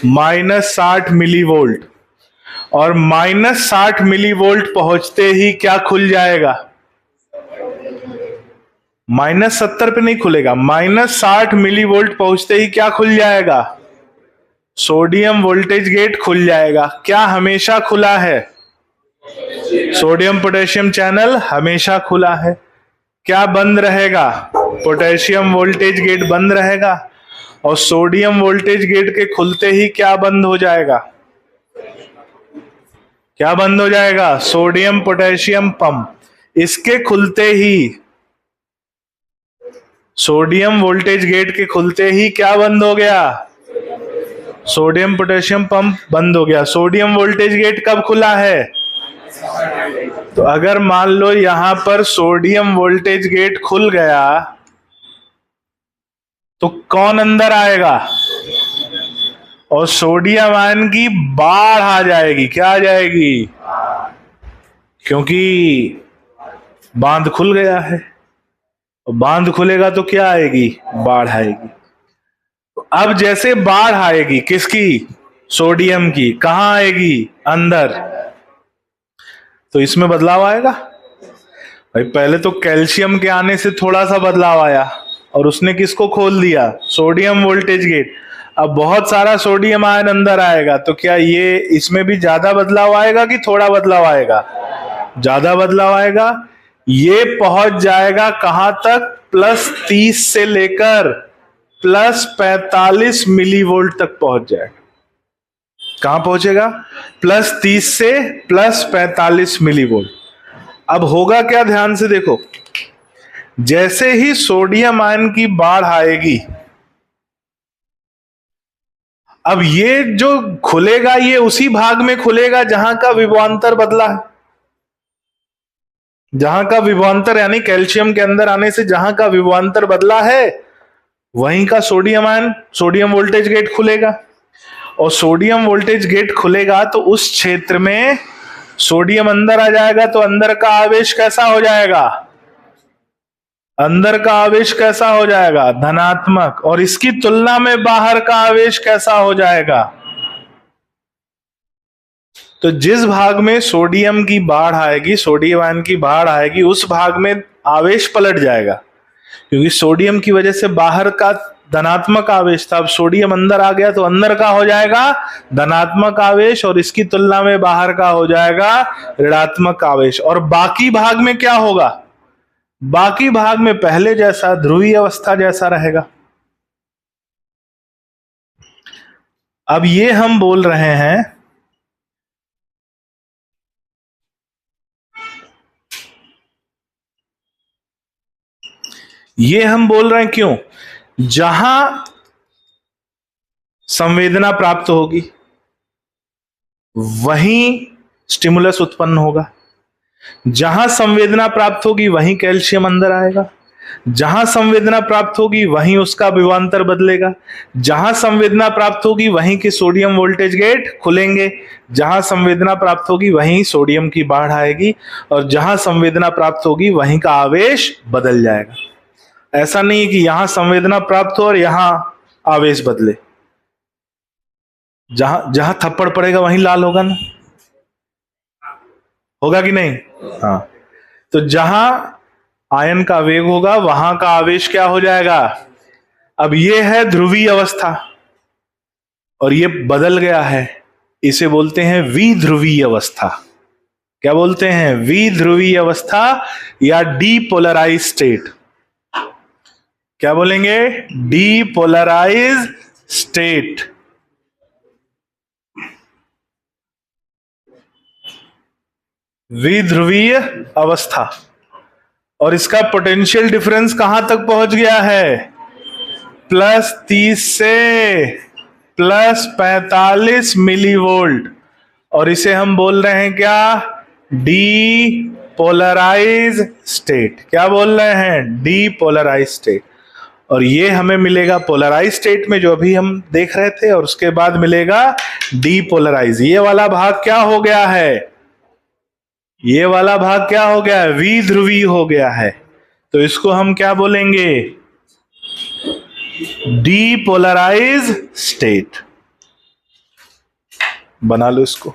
-60 मिलीवोल्ट। और -60 मिलीवोल्ट पहुंचते ही क्या खुल जाएगा? -70 पे नहीं खुलेगा, -60 मिलीवोल्ट पहुंचते ही क्या खुल जाएगा? सोडियम वोल्टेज गेट खुल जाएगा। क्या हमेशा खुला है? सोडियम पोटेशियम चैनल हमेशा खुला है। क्या बंद रहेगा? पोटेशियम वोल्टेज गेट बंद रहेगा। और सोडियम वोल्टेज गेट के खुलते ही क्या बंद हो जाएगा? क्या बंद हो जाएगा? Sodium potassium pump. इसके खुलते ही, सोडियम वोल्टेज गेट के खुलते ही क्या बंद हो गया? सोडियम पोटेशियम पंप बंद हो गया। सोडियम वोल्टेज गेट कब खुला है? तो अगर मान लो यहां पर सोडियम वोल्टेज गेट खुल गया तो कौन अंदर आएगा? और सोडियम आयन की बाढ़ आ जाएगी। क्या आ जाएगी? क्योंकि बांध खुल गया है। बांध खुलेगा तो क्या आएगी? बाढ़ आएगी। तो अब जैसे बाढ़ आएगी, किसकी? सोडियम की। कहां आएगी? अंदर। तो इसमें बदलाव आएगा। भाई पहले तो कैल्शियम के आने से थोड़ा सा बदलाव आया और उसने किसको खोल दिया? Sodium voltage gate. अब बहुत सारा सोडियम आयन अंदर आएगा तो क्या ये इसमें भी ज्यादा बदलाव आएगा कि थोड़ा बदलाव आएगा? ज्यादा बदलाव आएगा। ये पहुंच जाएगा कहां तक? +30 से लेकर +45 मिलीवोल्ट तक पहुंच जाएगा। कहां पहुंचेगा? +30 से +45 मिलीवोल्ट। अब होगा क्या? ध्यान से देखो, जैसे ही सोडियम आयन की बाढ़ आएगी, अब ये जो खुलेगा ये उसी भाग में खुलेगा जहां का विभवांतर बदला है। जहां का विभवांतर यानी कैल्शियम के अंदर आने से जहां का विभवांतर बदला है वहीं का sodium ion, sodium voltage gate खुलेगा। और सोडियम वोल्टेज गेट खुलेगा तो उस क्षेत्र में सोडियम अंदर आ जाएगा। तो अंदर का आवेश कैसा हो जाएगा? अंदर का आवेश कैसा हो जाएगा? धनात्मक। और इसकी तुलना में बाहर का आवेश कैसा हो जाएगा? तो जिस भाग में सोडियम की बाढ़ आएगी, सोडियम आयन की बाढ़ आएगी, उस भाग में आवेश पलट जाएगा। क्योंकि सोडियम की वजह से बाहर का धनात्मक आवेश था, अब सोडियम अंदर आ गया तो अंदर का हो जाएगा धनात्मक आवेश और इसकी तुलना में बाहर का हो जाएगा ऋणात्मक आवेश। और बाकी भाग में क्या होगा? बाकी भाग में पहले जैसा ध्रुवीय अवस्था जैसा रहेगा। अब ये हम बोल रहे हैं क्यों? जहां संवेदना प्राप्त होगी वहीं स्टिमुलस उत्पन्न होगा। जहां संवेदना प्राप्त होगी वहीं कैल्शियम अंदर आएगा। जहां संवेदना प्राप्त होगी वहीं उसका विभवांतर बदलेगा। जहां संवेदना प्राप्त होगी वहीं के सोडियम वोल्टेज गेट खुलेंगे। जहां संवेदना प्राप्त होगी वहीं सोडियम की बाढ़ आएगी और जहां संवेदना प्राप्त होगी वहीं का आवेश बदल जाएगा। ऐसा नहीं है कि यहां संवेदना प्राप्त हो और यहां आवेश बदले। जहां जहां थप्पड़ पड़ेगा वहीं लाल होगा ना, होगा कि नहीं? हाँ। तो जहां आयन का वेग होगा वहां का आवेश क्या हो जाएगा? अब ये है ध्रुवीय अवस्था और ये बदल गया है, इसे बोलते हैं विध्रुवीय अवस्था। क्या बोलते हैं? विध्रुवीय अवस्था या डीपोलराइज स्टेट। क्या बोलेंगे? Depolarise state. विध्रुवीय अवस्था। और इसका पोटेंशियल डिफरेंस कहां तक पहुंच गया है? +30 से +45 मिलीवोल्ट। और इसे हम बोल रहे हैं क्या? Depolarise state. क्या बोल रहे हैं? Depolarise state. और ये हमें मिलेगा पोलराइज स्टेट में जो अभी हम देख रहे थे, और उसके बाद मिलेगा डीपोलराइज। ये वाला भाग क्या हो गया है? ये वाला भाग क्या हो गया है? विध्रुवीय हो गया है। तो इसको हम क्या बोलेंगे? Depolarise state. बना लो इसको।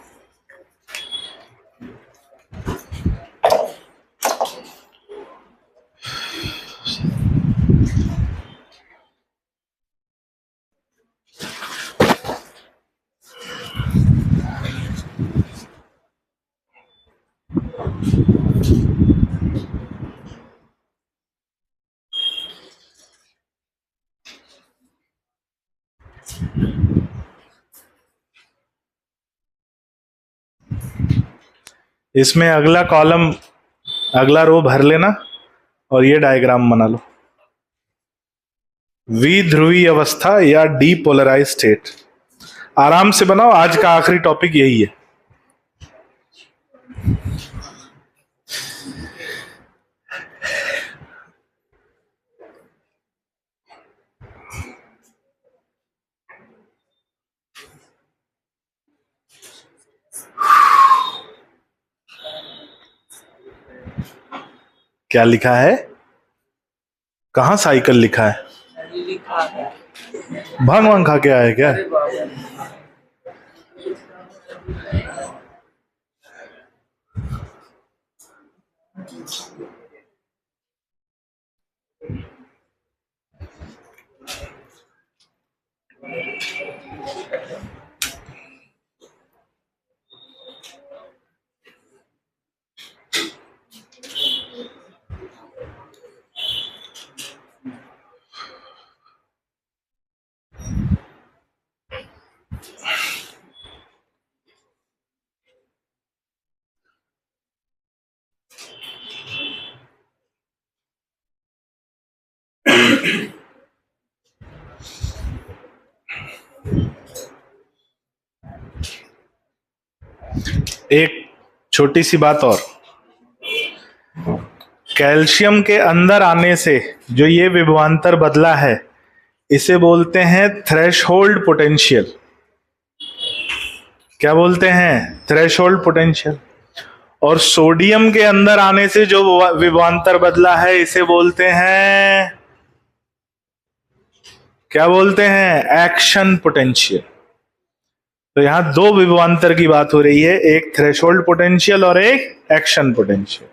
इसमें अगला कॉलम, अगला रो भर लेना और ये डायग्राम बना लो। विध्रुवीय अवस्था या डीपोलराइज स्टेट। आराम से बनाओ, आज का आखिरी टॉपिक यही है। क्या लिखा है? कहां साइकिल लिखा है? भांग वांग खा के आए क्या? एक छोटी सी बात और, कैल्शियम के अंदर आने से जो ये विभवांतर बदला है, इसे बोलते हैं थ्रेशहोल्ड पोटेंशियल। क्या बोलते हैं? Threshold potential. और सोडियम के अंदर आने से जो विभवांतर बदला है, इसे बोलते हैं, क्या बोलते हैं? Action potential. तो यहां दो विभवांतर की बात हो रही है, एक थ्रेशोल्ड पोटेंशियल और एक एक्शन पोटेंशियल।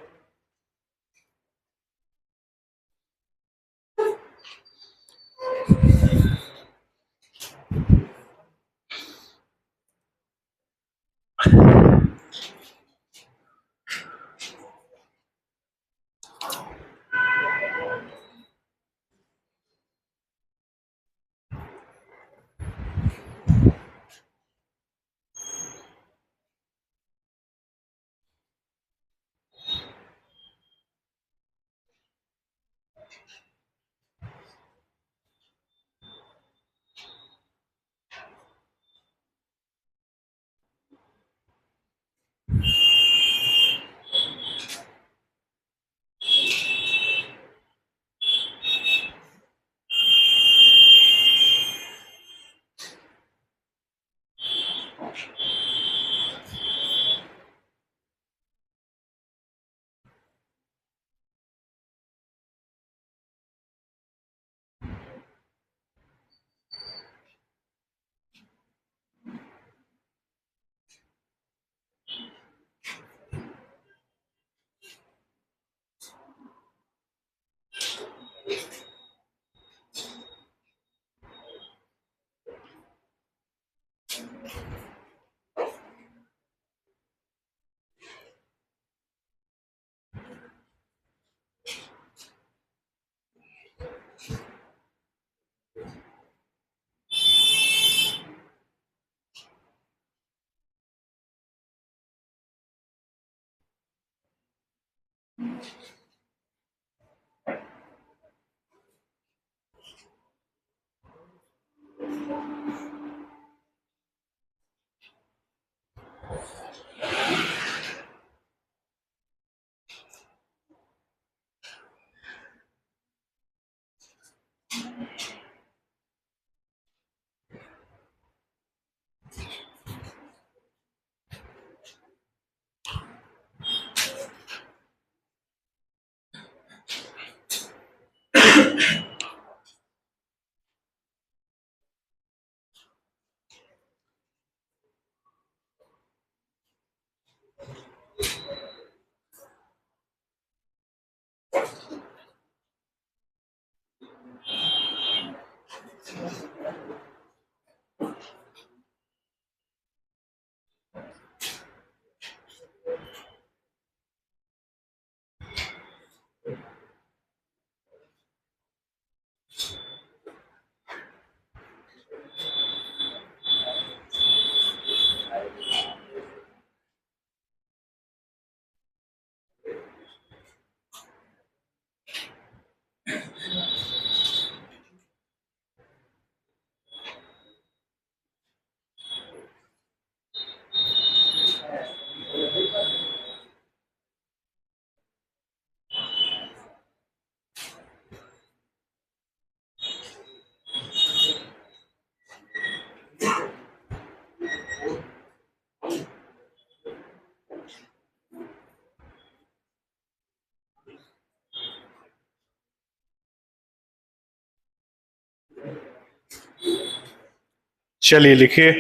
चलिए लिखिए।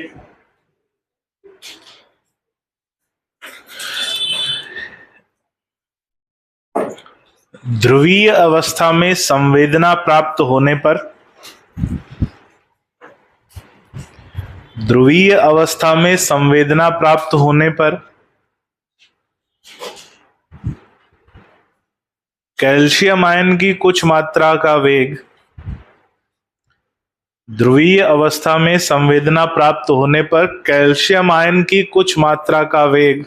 ध्रुवीय अवस्था में संवेदना प्राप्त होने पर, ध्रुवीय अवस्था में संवेदना प्राप्त होने पर कैल्शियम आयन की कुछ मात्रा का वेग, ध्रुवीय अवस्था में संवेदना प्राप्त होने पर कैल्शियम आयन की कुछ मात्रा का वेग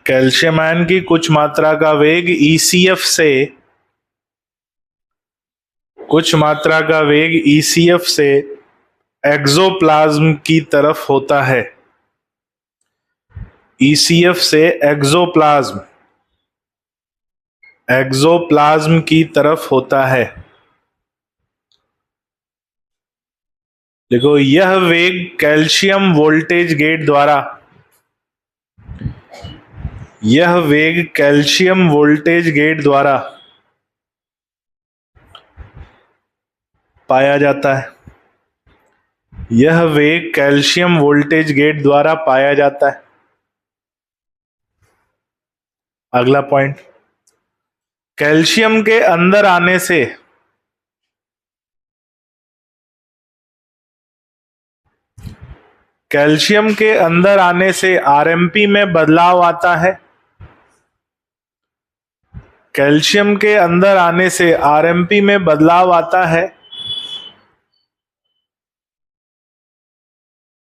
कैल्शियम आयन की कुछ मात्रा का वेग ईसीएफ से, कुछ मात्रा का वेग ईसीएफ से एक्सोप्लाज्म की तरफ होता है। ईसीएफ से एक्सोप्लाज्म, एक्सोप्लाज्म की तरफ होता है। देखो, यह वेग कैल्शियम वोल्टेज गेट द्वारा, यह वेग कैल्शियम वोल्टेज गेट द्वारा पाया जाता है। यह वेग कैल्शियम वोल्टेज गेट द्वारा पाया जाता है। अगला पॉइंट, कैल्शियम के अंदर आने से, कैल्शियम के अंदर आने से आरएमपी में बदलाव आता है। कैल्शियम के अंदर आने से आरएमपी में बदलाव आता है।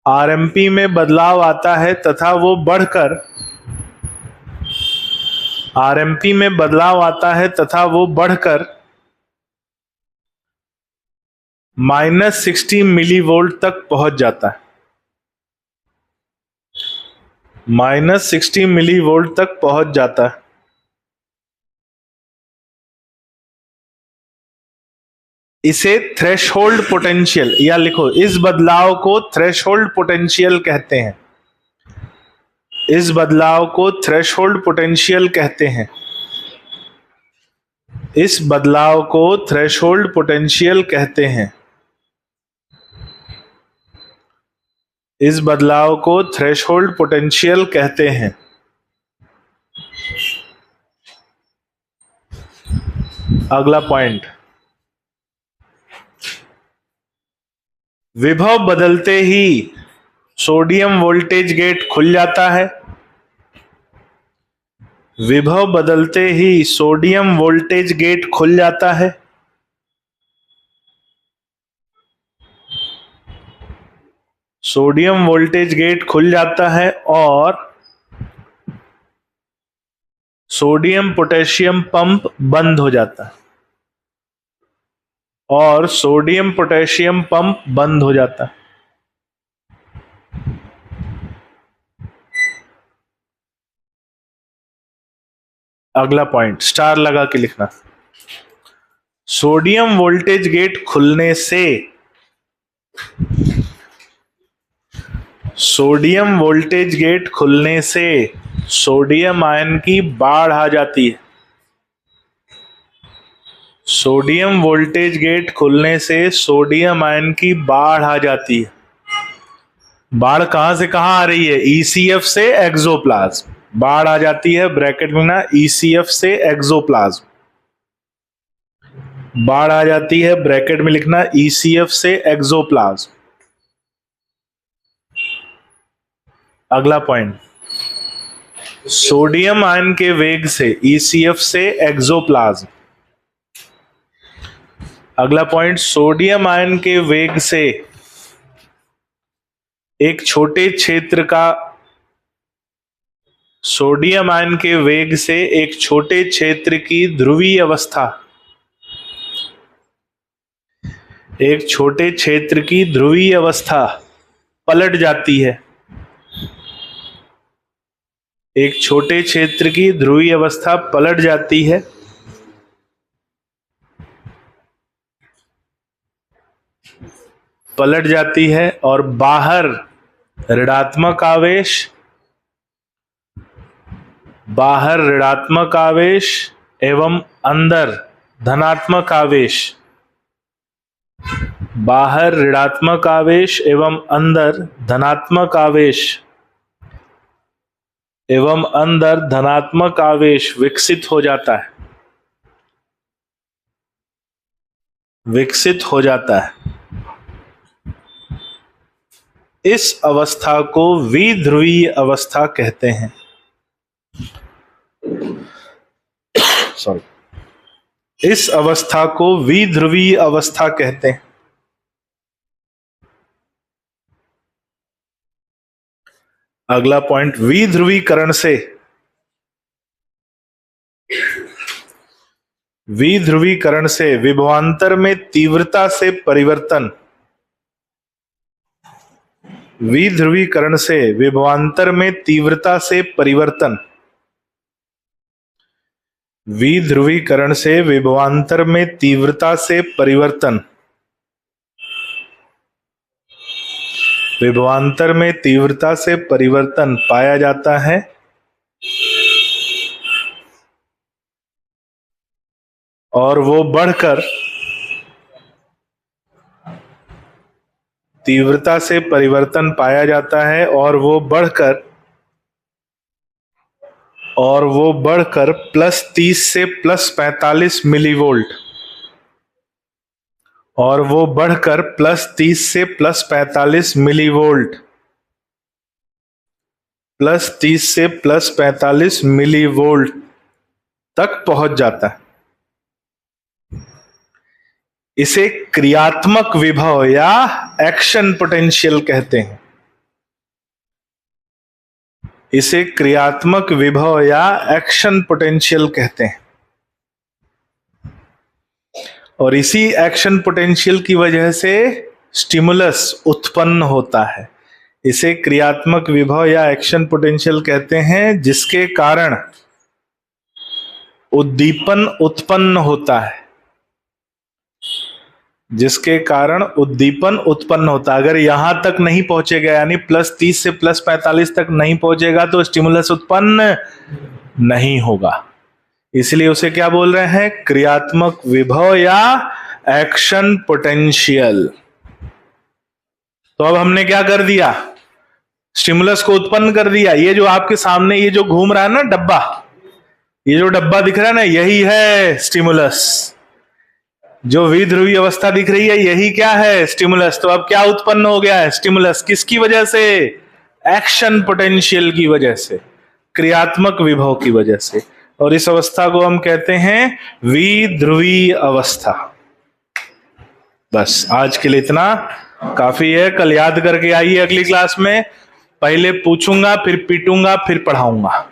आरएमपी में बदलाव आता है तथा वो बढ़कर, आरएमपी में बदलाव आता है तथा वो बढ़कर -60 मिलीवोल्ट तक पहुंच जाता है। -60 मिलीवोल्ट तक पहुंच जाता है। इसे थ्रेशोल्ड पोटेंशियल, या लिखो, इस बदलाव को थ्रेशोल्ड पोटेंशियल कहते हैं। इस बदलाव को थ्रेशोल्ड पोटेंशियल कहते हैं। इस बदलाव को थ्रेशोल्ड पोटेंशियल कहते हैं। इस बदलाव को थ्रेशोल्ड पोटेंशियल कहते हैं। अगला पॉइंट, विभव बदलते ही सोडियम वोल्टेज गेट खुल जाता है। विभव बदलते ही सोडियम वोल्टेज गेट खुल जाता है। सोडियम वोल्टेज गेट खुल जाता है और सोडियम पोटेशियम पंप बंद हो जाता है, और सोडियम पोटेशियम पंप बंद हो जाता है। अगला पॉइंट स्टार लगा के लिखना। सोडियम वोल्टेज गेट खुलने से, सोडियम वोल्टेज गेट खुलने से सोडियम आयन की बाढ़ आ जाती है। सोडियम वोल्टेज गेट खुलने से सोडियम आयन की बाढ़ आ जाती है। बाढ़ कहां से कहां आ रही है? ECF से एक्सोप्लाज्म। बाढ़ आ जाती है, ब्रैकेट में ना, ECF से एक्सोप्लाज्म। बाढ़ आ जाती है, ब्रैकेट में लिखना, ECF से एक्सोप्लाज्म। अगला पॉइंट, सोडियम आयन के वेग से, ECF से एक्सोप्लाज्म। अगला पॉइंट, सोडियम आयन के वेग से एक छोटे क्षेत्र का, सोडियम आयन के वेग से एक छोटे क्षेत्र की ध्रुवीय अवस्था, एक छोटे क्षेत्र की ध्रुवीय अवस्था पलट जाती है। एक छोटे क्षेत्र की ध्रुवीय अवस्था पलट जाती है, पलट जाती है, और बाहर ऋणात्मक आवेश, बाहर ऋणात्मक आवेश एवं अंदर धनात्मक आवेश, बाहर ऋणात्मक आवेश एवं अंदर धनात्मक आवेश, एवं अंदर धनात्मक आवेश विकसित हो जाता है, विकसित हो जाता है। इस अवस्था को विध्रुवीय अवस्था कहते हैं। सॉरी, इस अवस्था को विध्रुवीय अवस्था कहते हैं। अगला पॉइंट, विध्रुवीकरण से, विध्रुवीकरण से विभवांतर में तीव्रता से परिवर्तन, विध्रुवीकरण से विभवांतर में तीव्रता से परिवर्तन, विध्रुवीकरण से विभवांतर में तीव्रता से परिवर्तन, विभवांतर में तीव्रता से परिवर्तन पाया जाता है, और वो बढ़कर, तीव्रता से परिवर्तन पाया जाता है और वो बढ़कर, और वो बढ़कर +30 से +45 मिलीवोल्ट, और वो बढ़कर +30 से +45 मिलीवोल्ट, +30 से +45 मिलीवोल्ट तक पहुंच जाता है। इसे क्रियात्मक विभव या एक्शन पोटेंशियल कहते हैं। इसे क्रियात्मक विभव या एक्शन पोटेंशियल कहते हैं, और इसी एक्शन पोटेंशियल की वजह से स्टिमुलस उत्पन्न होता है। इसे क्रियात्मक विभव या एक्शन पोटेंशियल कहते हैं, जिसके कारण उद्दीपन उत्पन्न होता है, जिसके कारण उद्दीपन उत्पन्न होता है। अगर यहां तक नहीं पहुंचेगा, यानी +30 से +45 तक नहीं पहुंचेगा, तो स्टिमुलस उत्पन्न नहीं होगा। इसलिए उसे क्या बोल रहे हैं? क्रियात्मक विभव या एक्शन पोटेंशियल। तो अब हमने क्या कर दिया? स्टिमुलस को उत्पन्न कर दिया। ये जो आपके सामने ये जो घूम रहा है ना डब्बा, ये जो डब्बा दिख रहा है ना, यही है स्टिमुलस। जो विध्रुवीय अवस्था दिख रही है, यही क्या है? स्टिमुलस। तो अब क्या उत्पन्न हो गया है? स्टिमुलस। किसकी वजह से? एक्शन पोटेंशियल की वजह से, क्रियात्मक विभव की वजह से। और इस अवस्था को हम कहते हैं विध्रुवीय अवस्था। बस आज के लिए इतना काफी है। कल याद करके आइए अगली क्लास में। पहले पूछूंगा, फिर पीटूंगा, फिर पढ़ाऊंगा।